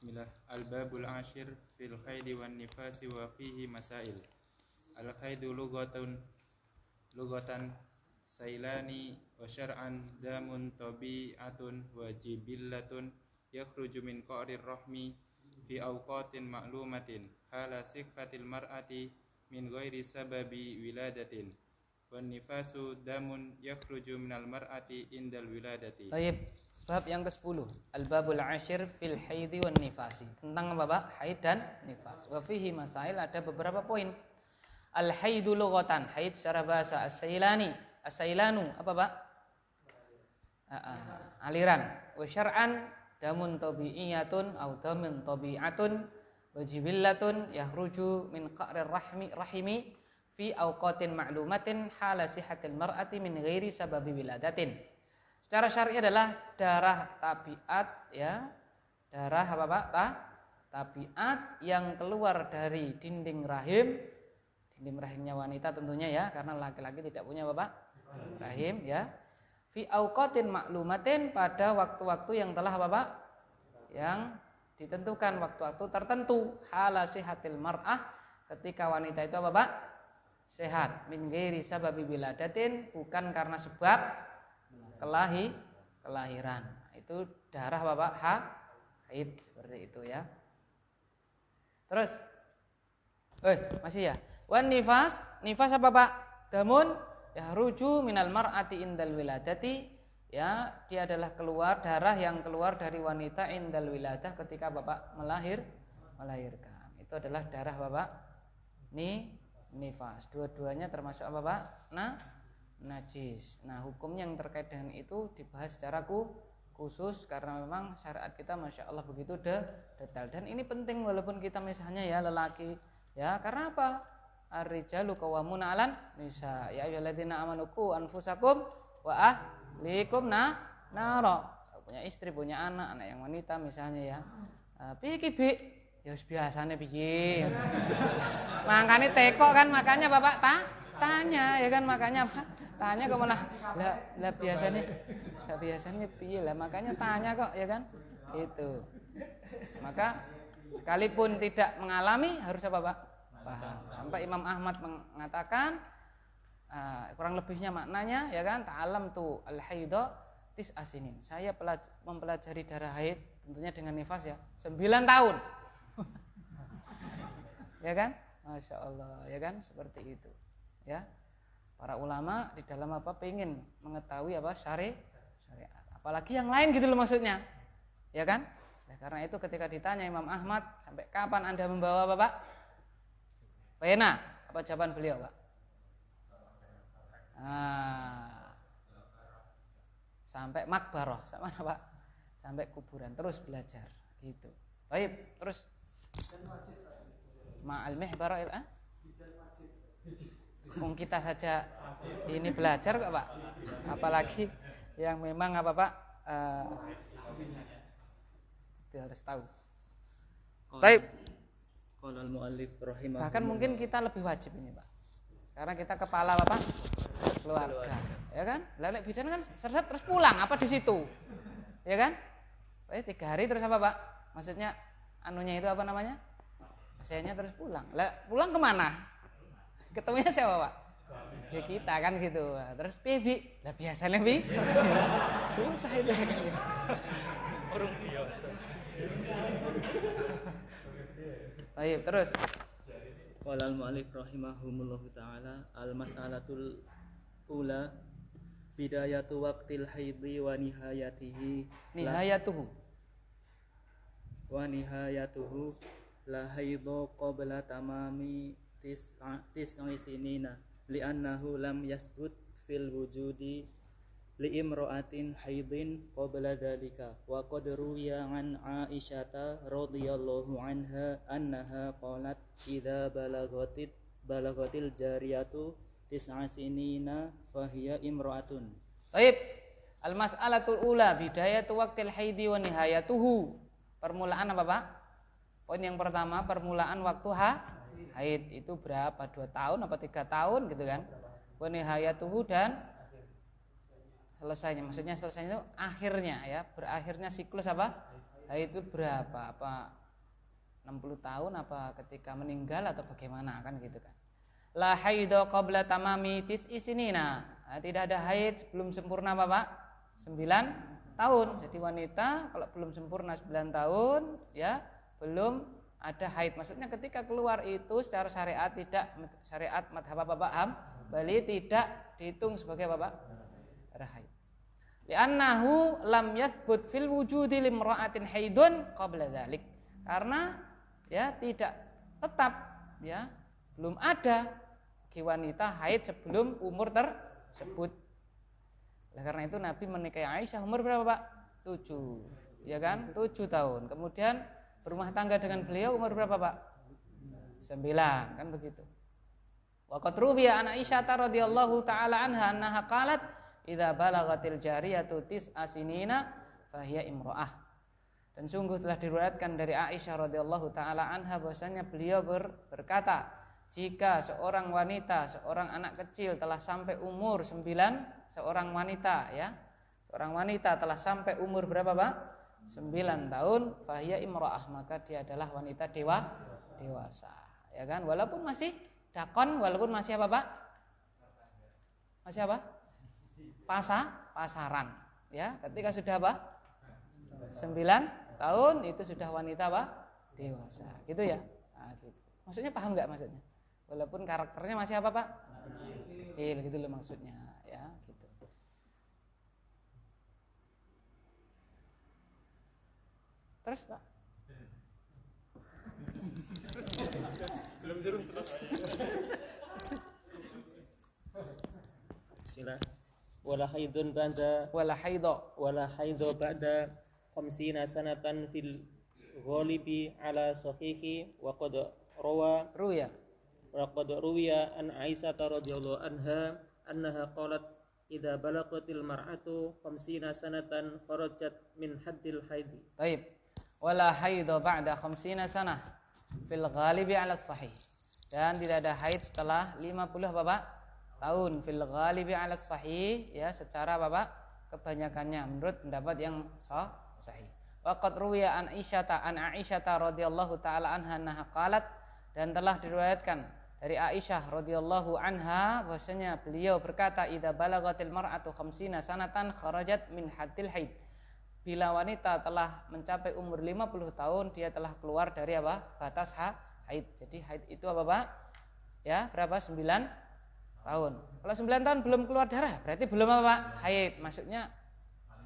Bismillah. Al-babul ashir fil haidi wan nifasi wa fihi masail. Al-haidu lugatan sailani wa syar'an damun tabi'atun wa jibillatun yakhruju min qa'rir rahmi fi awqatin ma'lumatin hala sihhatil mar'ati min ghairi sababi wiladatin wan nifasu damun yakhruju minal mar'ati indal wiladati. Baik, bab yang ke-10, al-babul ashir fil haidi wan nifasi. Tentang apa, Pak? Haid dan nifas. Wa fihi masail, ada beberapa poin. Al-haidu lughatan, haid secara bahasa as-sailani, as-sailanu apa, Pak? Aliran. Wa syar'an damun tabi'iyatun au damun tabi'atun wa jibillatun yahruju min qa'rir rahimi fi awqatin ma'lumatin hala sihatil mar'ati min ghairi sababi wiladatin. Secara syar'i adalah darah tabiat, ya. Darah apa, Pak? Tabiat yang keluar dari dinding rahimnya wanita tentunya, ya, karena laki-laki tidak punya apa, Pak? Rahim, ya. Fi awqatin ma'lumatin, pada waktu-waktu yang telah apa, Pak? Yang ditentukan, waktu-waktu tertentu. Hala sihatil mar'ah, ketika wanita itu apa, Pak? Sehat. Min ghairi sababi wiladatin, bukan karena sebab kelahiran. Itu darah apa, Pak? Haid, seperti itu, ya. Terus masih ya. Wan nifas apa, Pak? Damun yahruju minal mar'ati indal wiladati, ya, dia adalah keluar darah yang keluar dari wanita indal wiladah, ketika Bapak melahirkan. Itu adalah darah Bapak nifas. Dua-duanya termasuk apa, Pak? Najis. Nah, hukum yang terkait dengan itu dibahas secara khusus karena memang syariat kita Masya Allah begitu detail. Dan ini penting walaupun kita misalnya, ya, lelaki, ya, karena apa? Ar-rijalu qawwamuna 'alan nisa. Ya ayyuhalladzina amanu qu anfusakum wa ahlikum nara. Punya istri, punya anak yang wanita misalnya, ya. Piye ki, Bi? Ya wis biasane piye. Makane teko kan, makanya Bapak tanya, ya kan, makanya Pak tanya kok malah lah biasanya piye lah, makanya tanya kok, ya kan? Itu. Maka sekalipun tidak mengalami harus apa, Pak? Paham. Sampai Imam Ahmad mengatakan kurang lebihnya maknanya, ya kan, ta'alam tu al-haidha tis'a sinin. Saya mempelajari darah haid tentunya dengan nifas, ya, 9 tahun. Ya kan? Masya Allah, ya kan, seperti itu, ya. Para ulama di dalam apa, pengen mengetahui apa syariat, apalagi yang lain gitu loh maksudnya, ya kan? Ya, karena itu ketika ditanya Imam Ahmad, sampai kapan Anda membawa apa, Pak? Pena. Apa jawaban beliau, Pak? Sampai makbaroh, sama apa, Pak? Sampai kuburan, terus belajar, gitu. Baik, terus ma'al mihbara kita saja ini belajar kok, Pak. Apalagi yang memang apa, Pak? Itu harus tahu. Baik. Qala al-muallif rahimahullah. Bahkan mungkin kita lebih wajib ini, Pak. Karena kita kepala apa? Keluarga. Ya kan? Lelek bidan kan seret terus pulang apa di situ. Ya kan? 3 hari terus apa, Pak? Maksudnya anunya itu apa namanya? Pasiennya terus pulang. Lah, pulang kemana? Ketemunya siapa, Pak? Ya kita kan gitu. Terus Bi. Lah biasanya Bi. Susah itu ya kan. Orang biasa. Baik, terus. Qala al-mu'allif rahimahumullahu ta'ala al-mas'alatul ula bidayatu waqtil haidhi wa nihayatuhu la haidhu qabla tamami tis'i sinina li'annahu lam yasbut fil wujudi li'imra'atin haidin qabla dhalika wa qad ruwiya an Aisyata radhiyallahu anha annaha qalat idza balagatil jariyatu tis'a sinina fahiya imra'atun. Baik. Al-mas'alatul ula bidayatu waqtil haidi wa nihayatuhu. Permulaan apa, Pak? Poin yang pertama, permulaan waktu haid itu berapa? 2 tahun apa 3 tahun gitu kan? Wa nihayatuhu, dan selesainya, maksudnya selesainya itu akhirnya, ya, berakhirnya siklus apa? haid itu berapa? Apa 60 tahun apa ketika meninggal atau bagaimana kan gitu kan. La haidha qabla tamami tis'i sinina. Nah, tidak ada haid sebelum sempurna apa Pak? 9 tahun. Jadi wanita kalau belum sempurna 9 tahun ya belum ada haid. Maksudnya ketika keluar itu secara syariat tidak, syariat madhab Bapak Hambali tidak dihitung sebagai Bapak haid. Li'annahu lam yathbut fil wujudi limra'atin haidun qabla dzalik. Karena ya tidak tetap ya belum ada bagi wanita haid sebelum umur tersebut. Oleh karena itu Nabi menikahi Aisyah umur berapa Pak? 7. Ya kan? 7 tahun. Kemudian berumah tangga dengan beliau umur berapa Pak? 9, kan begitu. Wa qad ruwiya an Aisyah radhiyallahu taala anha annaha qalat idza balagatil jariyatu tis'a sinina fahiya imra'ah. Dan sungguh telah diriwayatkan dari Aisyah radhiyallahu taala anha bahwasanya beliau berkata, jika seorang wanita, seorang anak kecil telah sampai umur 9, seorang wanita ya, seorang wanita telah sampai umur berapa Pak? 9 tahun, fahiya imra'ah, maka dia adalah wanita dewasa. Ya kan? Walaupun masih dakon, walaupun masih apa Pak? Masih apa? Pasaran. Ya, ketika sudah apa? 9 tahun itu sudah wanita apa? Dewasa. Gitu ya. Nah, gitu. Maksudnya paham enggak maksudnya? Walaupun karakternya masih apa Pak? Kecil gitu loh maksudnya, ya, gitu. Terus Pak? Belum suruh selesai. Bismillah. Wala haidun ba'da ba'da 50 sanatan fil ghalibi ala sahihi wa qad ruwiya an Aisyah radhiyallahu anha annaha qalat idza balagatil mar'atu 50 sanatan kharajat min haddil haidi. Baik. Wala haidha ba'da 50 sanah fil ghalibi 'ala sahih. Dan tidak ada haid setelah 50 Bapak tahun fil ghalibi 'ala sahih ya secara Bapak kebanyakannya menurut pendapat yang sahih. Wa qad ruwiya an Aisyah radhiyallahu taala anha annaha qalat, dan telah diriwayatkan dari Aisyah radhiyallahu anha bahwasanya beliau berkata idza balagatil mar'atu 50 sanatan kharajat min haddil haid. Bila wanita telah mencapai umur 50 tahun dia telah keluar dari apa? Batas haid. Jadi haid itu apa Pak? Ya, berapa? 9 tahun. Kalau 9 tahun belum keluar darah berarti belum apa Pak? Haid. Maksudnya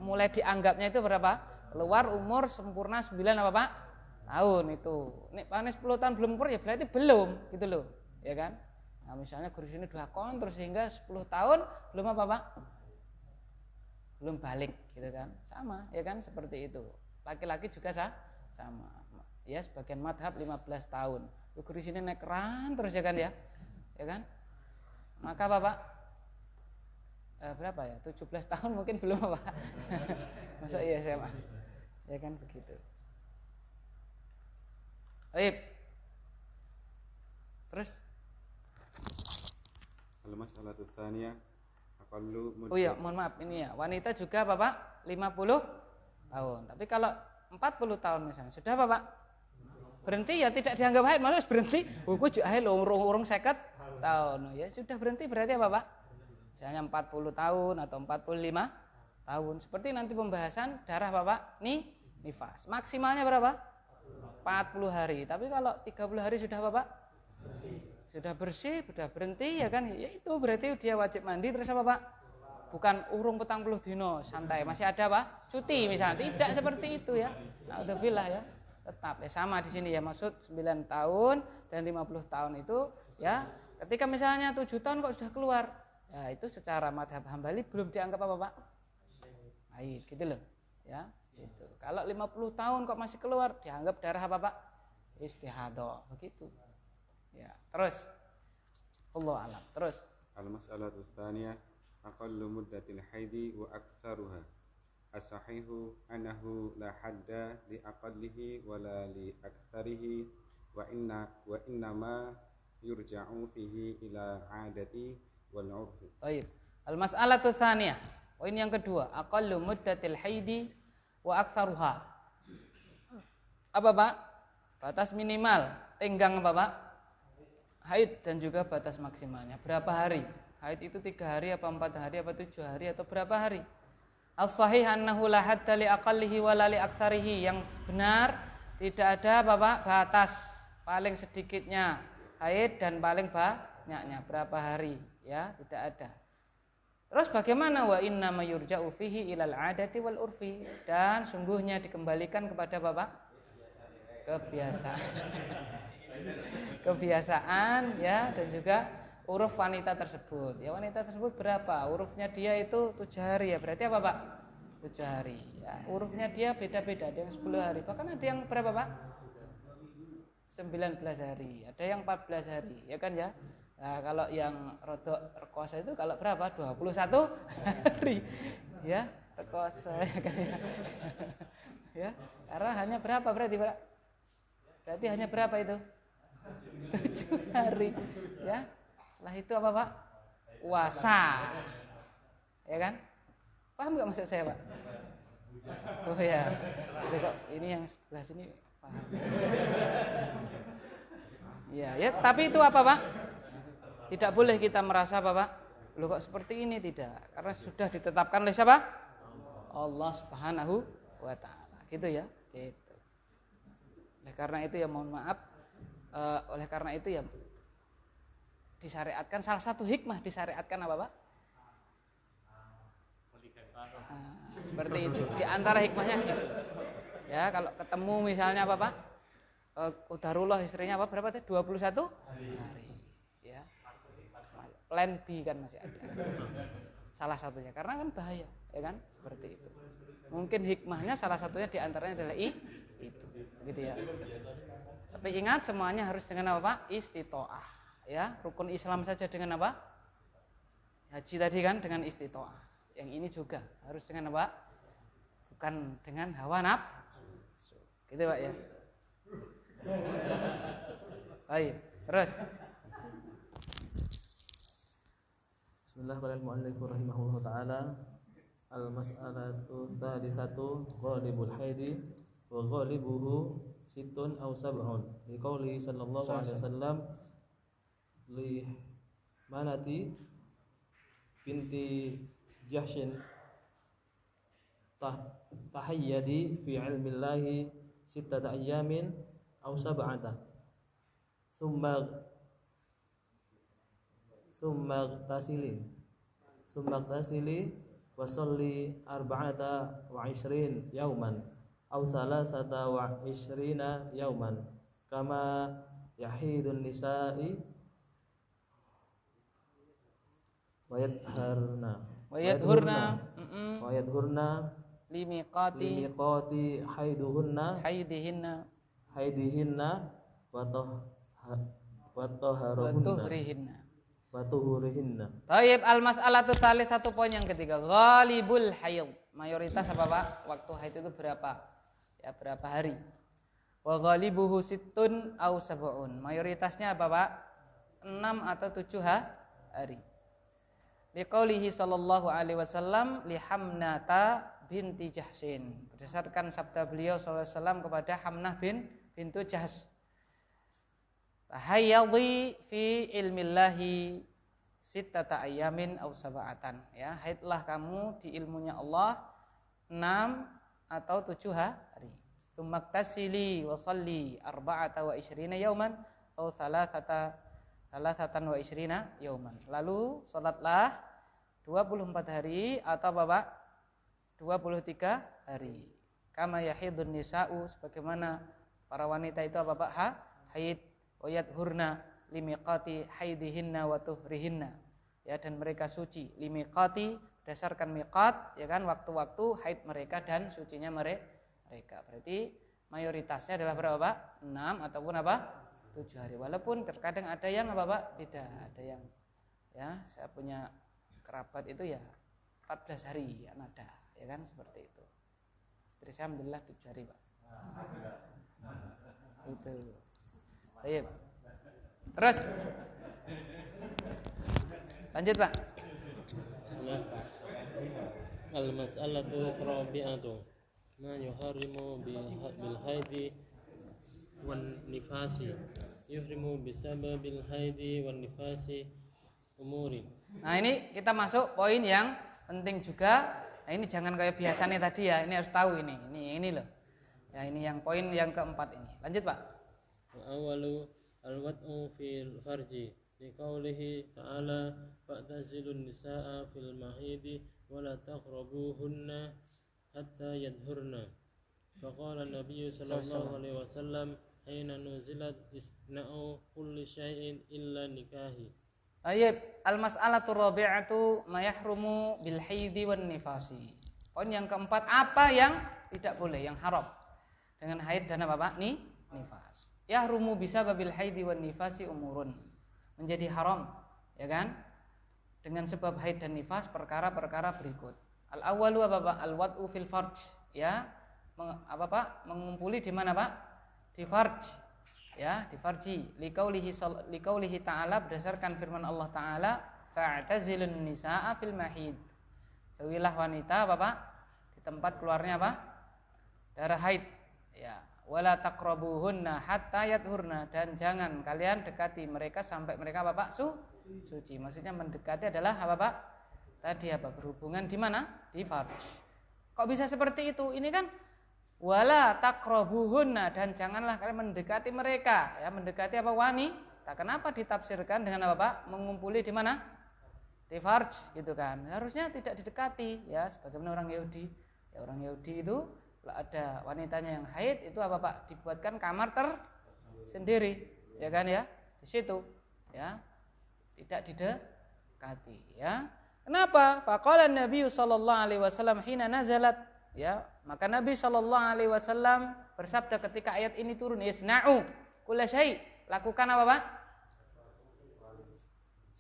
mulai dianggapnya itu berapa? Keluar umur sempurna 9 apa Pak? Tahun itu. Nek panes 10 tahun belum keluar ya berarti belum gitu loh. Ya kan? Nah, misalnya guru sini duakon terus sehingga 10 tahun belum apa Pak? Belum balik gitu kan. Sama ya kan seperti itu. Laki-laki juga sama. Ya sebagian madhab 15 tahun. Guru sini naik keran terus ya kan ya. Ya kan? Maka Bapak berapa ya? 17 tahun mungkin belum apa? Masuk iya SMA. Ya kan begitu. Baik. Terus Al-mas'alatu tsaniyah aqallu muddah. Oh iya, mohon maaf ini ya. Wanita juga Bapak 50 tahun. Tapi kalau 40 tahun misalnya, sudah Bapak berhenti ya tidak dianggap haid, maksudnya berhenti. Buku juga haid urung 50 tahun. Ya sudah berhenti berarti apa Pak? Misalnya 40 tahun atau 45 tahun. Seperti nanti pembahasan darah Bapak nifas. Maksimalnya berapa? 40 hari. Tapi kalau 30 hari sudah Bapak? Sudah bersih, sudah berhenti ya kan? Ya itu berarti dia wajib mandi terus apa Pak? Bukan urung 40 dino santai, masih ada Pak? Cuti misalnya. Tidak seperti itu ya. Naudzubillah ya. Tetap ya sama di sini ya, maksud 9 tahun dan 50 tahun itu ya. Ketika misalnya 7 tahun kok sudah keluar, ya itu secara madhab Hambali belum dianggap apa Pak? Haid gitu loh. Ya, gitu. Kalau 50 tahun kok masih keluar dianggap darah apa Pak? Istihadah, begitu. Ya, terus Allah alam. Terus Al-mas'alatu tsaniyah aqallu muddatil haidi wa aktsaruha. As-sahihu annahu la hadda li aqallihi wa la li aktsarihi wa inna ma yurja'u fihi ila 'adati wal 'urfi. Baik. Al-mas'alatu tsaniyah. Poin yang kedua, aqallu muddatil haidi wa aktsaruha. apa Pak? Batas minimal tenggang apa Pak? Haid dan juga batas maksimalnya. Berapa hari? Haid itu 3 hari apa 4 hari apa 7 hari atau berapa hari? As-sahih annahu la hadda li aqallihi wa la li aktsarihi. Yang benar tidak ada Bapak batas paling sedikitnya haid dan paling banyaknya berapa hari, ya, tidak ada. Terus bagaimana wa inna mayurja'u fihi ilal adati wal urfi, dan sungguhnya dikembalikan kepada Bapak kebiasaan ya, dan juga uruf wanita tersebut. Ya, wanita tersebut berapa? Urufnya dia itu 7 hari ya, berarti apa Pak? 7 hari ya. Urufnya dia beda-beda, ada yang 10 hari, bahkan ada yang berapa Pak? 19 hari, ada yang 14 hari, ya kan ya. Nah, kalau yang rodok rekosa itu kalau berapa? 21 hari. Ya, rekosa ya kan ya. Ya, karena hanya berapa berarti Pak? Berarti hanya berapa itu? 7 hari. Ya. Setelah itu apa Pak? Puasa. Ya kan? Paham enggak maksud saya Pak? Oh ya. Jadi kok ini yang sebelah sini paham. Ya, tapi itu apa Pak? Tidak boleh kita merasa apa Pak? Loh kok seperti ini, tidak. Karena sudah ditetapkan oleh siapa? Allah Subhanahu wa taala. Gitu ya. Gitu. Oleh karena itu ya mohon maaf, oleh karena itu ya disyariatkan, salah satu hikmah disyariatkan apa Pak? Seperti itu. Di antara hikmahnya gitu. Ya, kalau ketemu misalnya apa Pak? Qadarullah istrinya apa berapa tadi? 21 hari. Ya. Plan B kan masih ada. Salah satunya karena kan bahaya, ya kan? Seperti itu. Mungkin hikmahnya salah satunya di antaranya adalah itu. Gitu ya. Tapi ingat semuanya harus dengan apa Pak? Istitoah. Ya, rukun Islam saja dengan apa? Haji tadi kan dengan istitoah. Yang ini juga harus dengan apa? Bukan dengan hawa nafsu. Gitu Pak ya. Baik, terus. Bismillahirrahmanirrahim. Rahimahullah taala. Al-mas'alatu tsalitsatu ghalibul haidi wa ghalibuhu sittun aw sab'un. Liqauli sallallahu alaihi wasallam li manati binti Jahshin tahayyadi fi ilmillahi sittata ayyamin aw sab'ata summa tasili wa salli arba'ata wa 'ishrin yawman aw salasata wa 'ishrina yawman kama yahidun nisa'i wa yadhurna limiqati haidihinna wa tuhurihinna. Taib al-mas'alatu tsalits, satu poin yang ketiga, ghalibul haid. Mayoritas apa Pak? Waktu haid itu berapa? Ya, berapa hari? Wa ghalibuhu sittun aw sab'un. Mayoritasnya apa Pak? 6 atau 7 hari. Liqaulihi sallallahu alaihi wasallam li Hamnata binti Jahshin. Berdasarkan sabda beliau sallallahu alaihi wasallam kepada Hamnah bintu Jahsh. Tahayyadhi fi ilmillahi sittata ayyamin aw sab'atan. Ya, haidlah kamu di ilmunya Allah 6 atau 7 hari. Tsummaktasili wa shalli arba'ata wa 20 yauman aw salasatan wa 20 yauman. Lalu salatlah 24 hari atau Bapak 23 hari. Kama yahidun nisa'u, sebagaimana para wanita itu apa Pak? Haid. Wayat hurna limiqati haidihinna wa tuhrihinna. Ya, dan mereka suci limiqati berdasarkan miqat, ya kan, waktu-waktu haid mereka dan sucinya mereka. Berarti mayoritasnya adalah berapa Pak? 6 ataupun apa? 7 hari. Walaupun terkadang ada yang apa Pak? Tidak, ada yang ya, saya punya kerabat itu ya 14 hari ya nada, ya kan, seperti itu. Istri saya alhamdulillah 7 hari Pak. Itu. Baik. Terus. Lanjut Pak. Al-mas'alatu rabi'atu ma yuharrimu bil haidi والنفاس يحرم بسبب الحيض والنفاس أمور. Nah, ini kita masuk poin yang penting juga. Nah, ini jangan kayak biasanya tadi ya. Ini harus tahu ini loh. Ya, ini yang poin yang keempat ini. Lanjut, Pak. Awalu al-wat'u fil farji liqaulihi ta'ala fa'tazilun nisaa fil mahidi wa la taqrabuhunna hatta yadhurna. Faqala an-nabiy sallallahu alaihi wasallam hina nuzilat isna'u kulli syai'in illa nikahi. Baik, al-mas'alatu rabi'atu ma yahrumu bil haidi wan nifasi. Poin yang keempat, apa yang tidak boleh, yang haram dengan haid dan apa, Pak? Nifas. Yahrumu bisababil haidi wan nifasi umurun. Menjadi haram, ya kan? Dengan sebab haid dan nifas perkara-perkara berikut. Al-awwalu apa, Pak? Al-wad'u fil farj, ya. Apa, Pak? Mengumpuli di mana, Pak? Di farj. Ya, di farji. Liqaulihi ta'ala, berdasarkan firman Allah Ta'ala, fa'tazilun nisaa fil mahid. Jauhilah wanita, apa, Pak? Di tempat keluarnya apa? Darah haid. Ya, wala taqrabuhunna hatta yadhurna, dan jangan kalian dekati mereka sampai mereka apa, Pak? Suci. Maksudnya mendekati adalah apa, Pak? Tadi apa? Berhubungan di mana? Di farj. Kok bisa seperti itu? Ini kan wala taqrabuhunna, dan janganlah kalian mendekati mereka, ya, mendekati apa, wanita. Kenapa ditafsirkan dengan apa, Pak? Mengumpuli di mana? Di farj, gitu kan. Harusnya tidak didekati, ya, sebagaimana orang Yahudi. Ya, orang Yahudi itu kalau ada wanitanya yang haid itu apa, Pak? Dibuatkan kamar tersendiri, ya kan, ya, di situ, ya, tidak didekati, ya. Kenapa? Faqala Nabi sallallahu alaihi wasallam hina nazalat, ya, maka Nabi SAW bersabda ketika ayat ini turun, isna'u kulla syai', lakukan apa, Pak?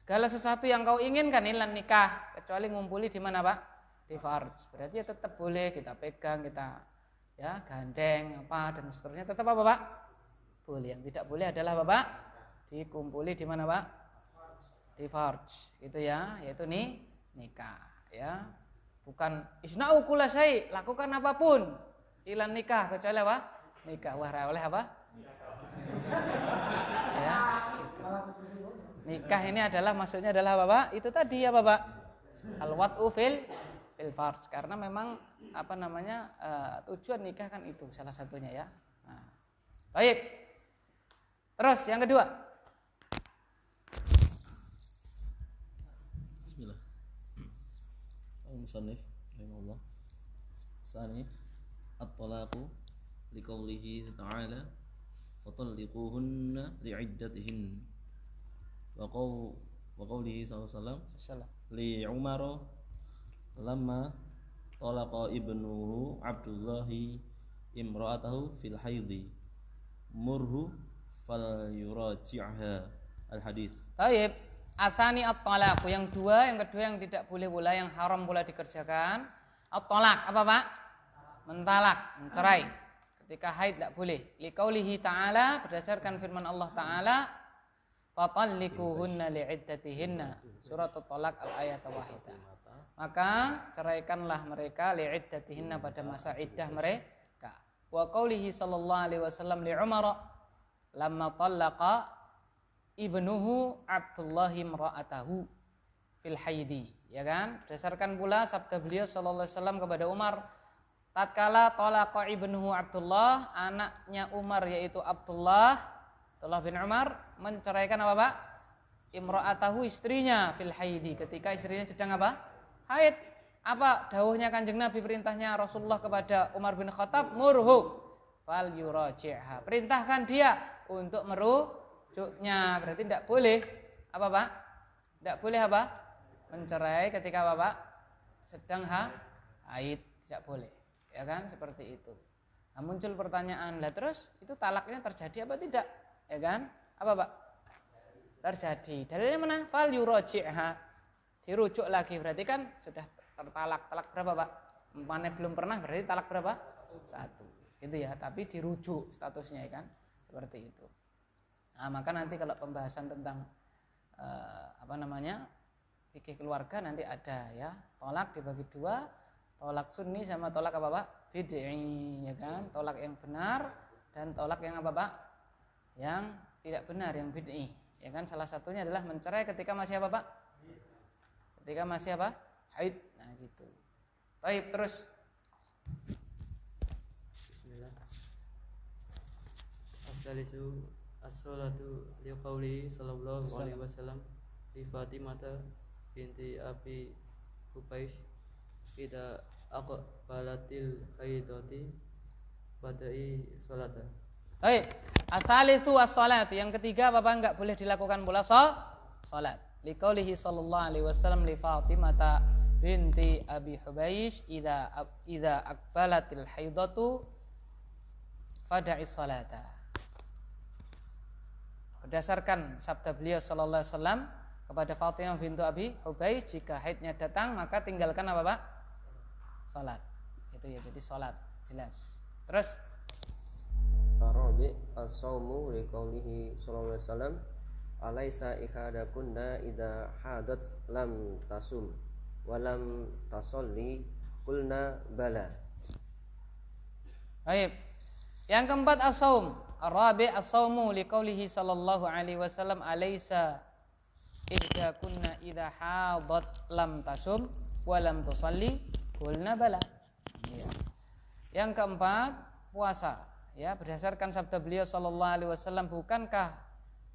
Segala sesuatu yang kau inginkan, ilan nikah, kecuali ngumpuli di mana, Pak? Di farj. Berarti ya tetap boleh kita pegang, kita ya gandeng apa dan seterusnya, tetap apa, Pak? Boleh. Yang tidak boleh adalah apa, Pak? Dikumpuli di mana, Pak? Di farj. Itu ya, yaitu nikah, ya. Bukan isna'u kulla syai', lakukan apapun ilan nikah, kecuali apa? Nikah. Wah, oleh apa? Ya, gitu. Nikah ini adalah maksudnya adalah apa, Pak? Itu tadi apa, Pak? Al-wat'u fil farj. Karena memang apa namanya? Tujuan nikah kan itu salah satunya, ya. Nah. Baik. Terus yang kedua. Bismillah. Al-musannif rahimahullah. Tsani at-talaqu liqaulihi ta'ala fatalliquhunna li'iddatihin wa qaulihi sallallahu alaihi wasallam li Umar lamma talaqa ibnuhu Abdullah imra'atahu fil haidhi murhu falyuraji'ha al-hadis. Baik. Atsani at-talaq, yang kedua yang tidak boleh pula, yang haram pula dikerjakan. At-talaq, apa, Pak? Mentalak, mencerai. Ketika haid tidak boleh. Liqaulihi ta'ala, berdasarkan firman Allah Ta'ala, fatalliquhunna li'iddatihinna. Surat At-Talaq al-ayat wahidah. Maka ceraikanlah mereka li'iddatihinna, pada masa iddah mereka. Wa qaulihi sallallahu alaihi wasallam li Umar lamma talaqa ibnuhu Abdullah imra'atahu fil haidi, ya kan? Berdasarkan pula sabda beliau sallallahu alaihi wasallam kepada Umar tatkala talaqa ibnuhu Abdullah, anaknya Umar yaitu Abdullah bin Umar menceraikan apa, Pak? Imra'atahu, istrinya, fil haidi, ketika istrinya sedang apa? Haid. Apa dawuhnya Kanjeng Nabi, perintahnya Rasulullah kepada Umar bin Khattab, murhu fal yuraji'ha, perintahkan dia untuk merujuknya. Berarti tidak boleh apa, Pak? Tidak boleh apa? Mencerai ketika apa, Pak? Sedang haid, tidak boleh. Ya kan, seperti itu. Nah, muncul pertanyaan, lah terus itu talaknya terjadi apa tidak? Ya kan? Apa, Pak? Terjadi. Dalilnya mana? Fal yuraji'ha, dirujuk lagi. Berarti kan sudah tertalak. Talak berapa, Pak? Umpamanya belum pernah, berarti talak berapa? 1. Gitu ya, tapi dirujuk statusnya, ya kan? Seperti itu. Nah, maka nanti kalau pembahasan tentang fikih keluarga nanti ada, ya. Tolak dibagi 2, tolak sunni sama tolak apa, Pak? Bid'i, ya kan? Tolak yang benar dan tolak yang apa, Pak? yang tidak benar, yang bid'ah. Ya kan, salah satunya adalah mencerai ketika masih apa, Pak? Ketika masih apa? Haid. Nah, gitu. Baik, terus. Bismillah. As-salisu as-salatu liqauli sallallahu alaihi wasallam li Fatimah binti Abi Hubaish idza aqbalatil haidati fada'i salata. Baik, as-salisu as-salat. Yang ketiga apa enggak boleh dilakukan pula salat. Liqaulihi sallallahu alaihi wasallam li Fatimah binti Abi Hubaish idza aqbalatil haidatu fada'i salata. Berdasarkan sabda beliau sallallahu alaihi wasallam kepada Fatimah binti Abi Hubaish, jika haidnya datang maka tinggalkan apa, Pak? Salat. Itu ya, jadi salat jelas. Terus Arabi as-saumu liqaulihi sallallahu alaihi wasallam alaisa ihadakunna idza hadat lam tasum wa lam tasolli qulna bala. Baik. Yang keempat as-saum. Arabi as-saumu liqaulihi sallallahu alaihi wasallam alaisa ihdakunna idza hadat lam tasum wa lam tusalli qulna bala. Ya. Yang keempat puasa. Ya, berdasarkan sabda beliau sallallahu alaihi wasallam, bukankah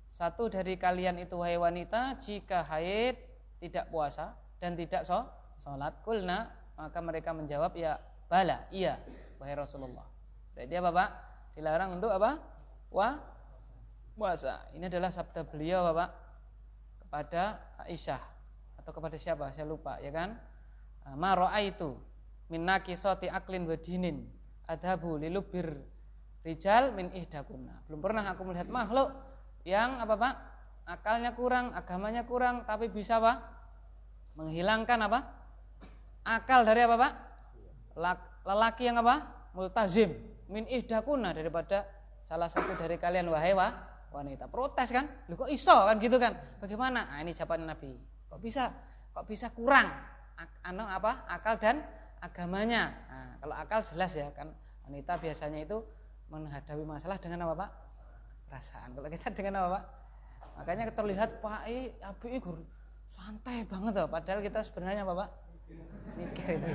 satu dari kalian itu wahai wanita jika haid tidak puasa dan tidak salat? Kulna, maka mereka menjawab ya bala, iya wahai Rasulullah. Berarti apa, Pak? Dilarang untuk apa? Puasa. Ini adalah sabda beliau, Bapak, kepada Aisyah atau kepada siapa? Saya lupa, ya kan? Ma ra'aitu min naqisati aqlin wa dinin adhabu lilubir rijal min ihdakunna. Belum pernah aku melihat makhluk yang apa, Pak? Akalnya kurang, agamanya kurang, tapi bisa apa? Menghilangkan apa? Akal dari apa, Pak? Lelaki yang apa? Multazim min ihdakunna, daripada salah satu dari kalian wahai wanita. Protes kan? Loh kok iso kan gitu kan? Bagaimana? Nah, ini jawaban Nabi. Kok bisa kurang akal dan agamanya. Nah, kalau akal jelas ya kan, wanita biasanya itu menghadapi masalah dengan apa, Pak? Perasaan. Kalau kita dengan apa, Pak? Makanya terlihat Pak Abi Igur santai banget loh, padahal kita sebenarnya apa, Pak? Mikir itu.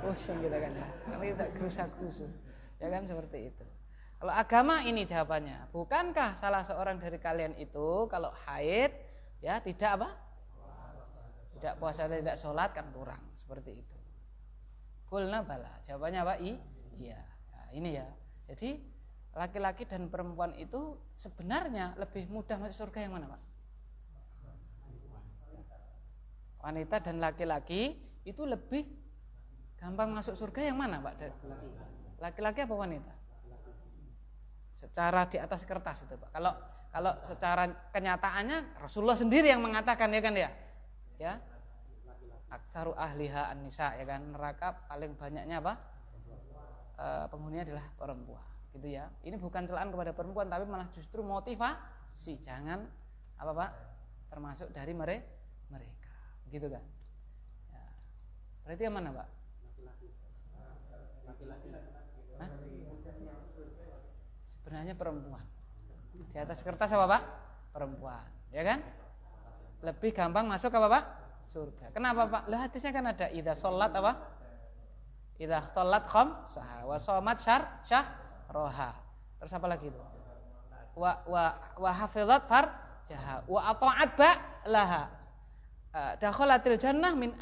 Pusing kita kan. Karena kita gerusa-gerusu. Ya kan, seperti itu. Kalau agama ini jawabannya, bukankah salah seorang dari kalian itu kalau haid ya tidak apa? Tidak puasa, tidak sholat kan kurang, seperti itu. Kulna bala. Jawabannya apa? Iya. Nah, ini ya. Jadi laki-laki dan perempuan itu sebenarnya lebih mudah masuk surga yang mana, Pak? Wanita dan laki-laki itu lebih gampang masuk surga yang mana, Pak? Laki-laki apa wanita? Secara di atas kertas itu, Pak. Kalau secara kenyataannya Rasulullah sendiri yang mengatakan, ya kan ya? Ya. Aktsaru ahliha an-nisa, ya kan? Neraka paling banyaknya apa? Penghuninya adalah perempuan. Gitu ya. Ini bukan celaan kepada perempuan, tapi malah justru motivasi. Jangan apa, Pak? Termasuk dari mereka. Gitu kan? Ya. Berarti yang mana, Pak? Hah? Sebenarnya perempuan. Di atas kertas apa, Pak? Perempuan, ya kan? Lebih gampang masuk apa, Pak? Surga. Kenapa, Pak? Lah hadisnya kan ada idza sholat apa? Idza sholat khamsaha wa shamat syahraha. Terus apa lagi itu? Wa hafizat farjaha wa ata'at laha. Dakhalatil jannah min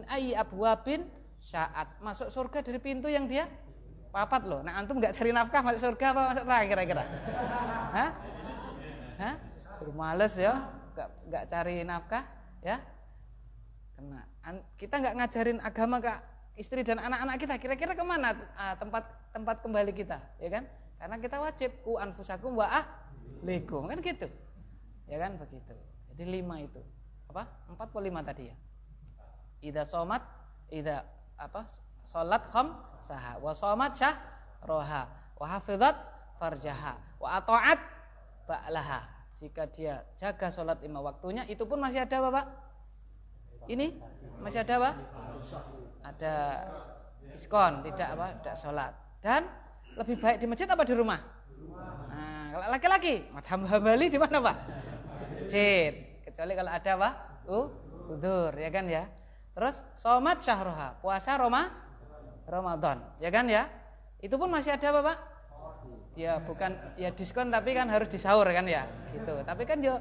ayyi abwabin sya'at. Masuk surga dari pintu yang dia papat loh. Nah, antum enggak cari nafkah masuk surga apa masuk neraka kira-kira? Hah? Males ya, enggak cari nafkah ya. Karena kita enggak ngajarin agama ke istri dan anak-anak kita, kira-kira kemana tempat kembali kita, ya kan? Karena kita wajib ku anfusakum wa ahlikum, kan gitu. Ya kan begitu. Jadi 5 itu. Apa? 4 atau 5 tadi ya? Idza shomat, idza apa? Salat khamsaha wa shamat syahraha wa hafizat farjaha wa ata'at ba'laha. Jika dia jaga salat 5 waktunya, itu pun masih ada apa, Pak? Ini masih ada apa? Ada diskon, tidak apa? Tidak salat. Dan lebih baik di masjid apa di rumah? Nah, kalau Kalau laki-laki, madhab Hambali di mana Pak? Masjid. Kecuali kalau ada apa? Udzur, ya kan ya. Terus somat syahroha, puasa Ramadan, ya kan ya. Itu pun masih ada apa Pak? Ya bukan ya diskon tapi kan harus disaur kan ya, gitu. Tapi kan dia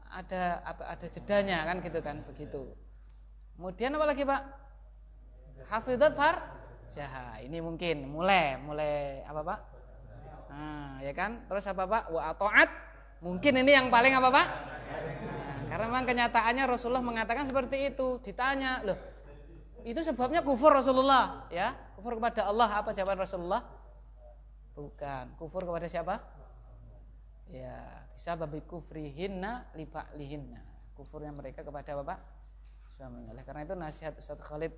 ada jedanya kan gitu kan, begitu. Kemudian apa lagi Pak? Hafidhat farjaha. Ini mungkin mulai apa Pak? Nah, ya kan? Terus apa Pak? Wa ata'at. Mungkin ini yang paling apa Pak? Nah, karena memang kenyataannya Rasulullah mengatakan seperti itu. Ditanya, loh, itu sebabnya kufur Rasulullah, ya? Kufur kepada Allah, apa jawaban Rasulullah? Bukan, kufur kepada siapa? Ya, bisa babi kufrihinna li ba'lihinna. Kufurnya mereka kepada Bapak suaminya. Oleh karena itu nasihat Ustaz Khalid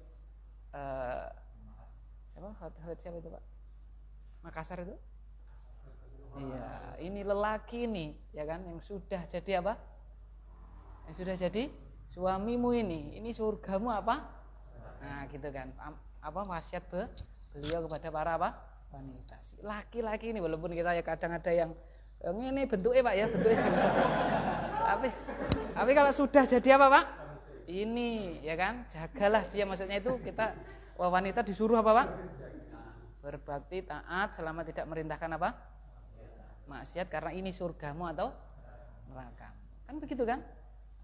siapa itu Pak? Makassar itu? Iya, ini lelaki nih, ya kan, yang sudah jadi apa? Yang sudah jadi suamimu ini surgamu apa? Nah, gitu kan. Apa wasiat beliau kepada para apa? Wanita. Laki-laki ini walaupun kita ya kadang ada yang ini bentuknya Pak ya, bentuknya. tapi kalau sudah jadi apa Pak? Ini, ya kan? Jagalah dia, maksudnya itu kita wanita disuruh apa Pak? Berbakti taat selama tidak merintahkan apa? Maksiat, karena ini surgamu atau neraka. Kan begitu kan?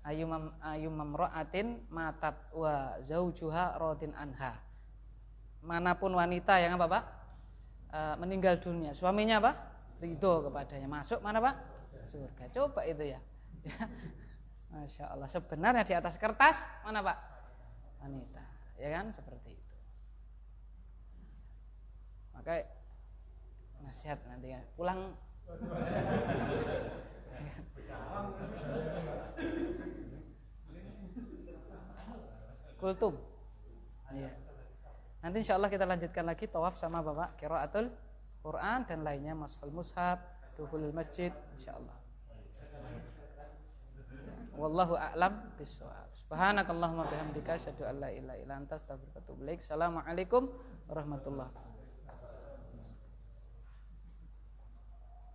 Ayyumamra'atin matat wa zaujuha radin anha. Manapun wanita yang apa Pak? Meninggal dunia, suaminya apa? Ridho kepadanya. Masuk mana Pak? Surga. Coba itu ya. Masya Allah. Sebenarnya di atas kertas mana Pak? Wanita. Ya kan? Seperti itu. Maka nasihat nanti ya. Pulang kultum. Iya. Nanti insya Allah kita lanjutkan lagi tawaf sama Bapak qiraatul Quran dan lainnya, mashul mushaf, dukhulul masjid, insya Allah. Wallahu a'lam bishawab. Subhanakallahumma bihamdika asyhadu an la ilaha illa anta astaghfiruka wa atubu ilaik. Assalamualaikum warahmatullahi wabarakatuh.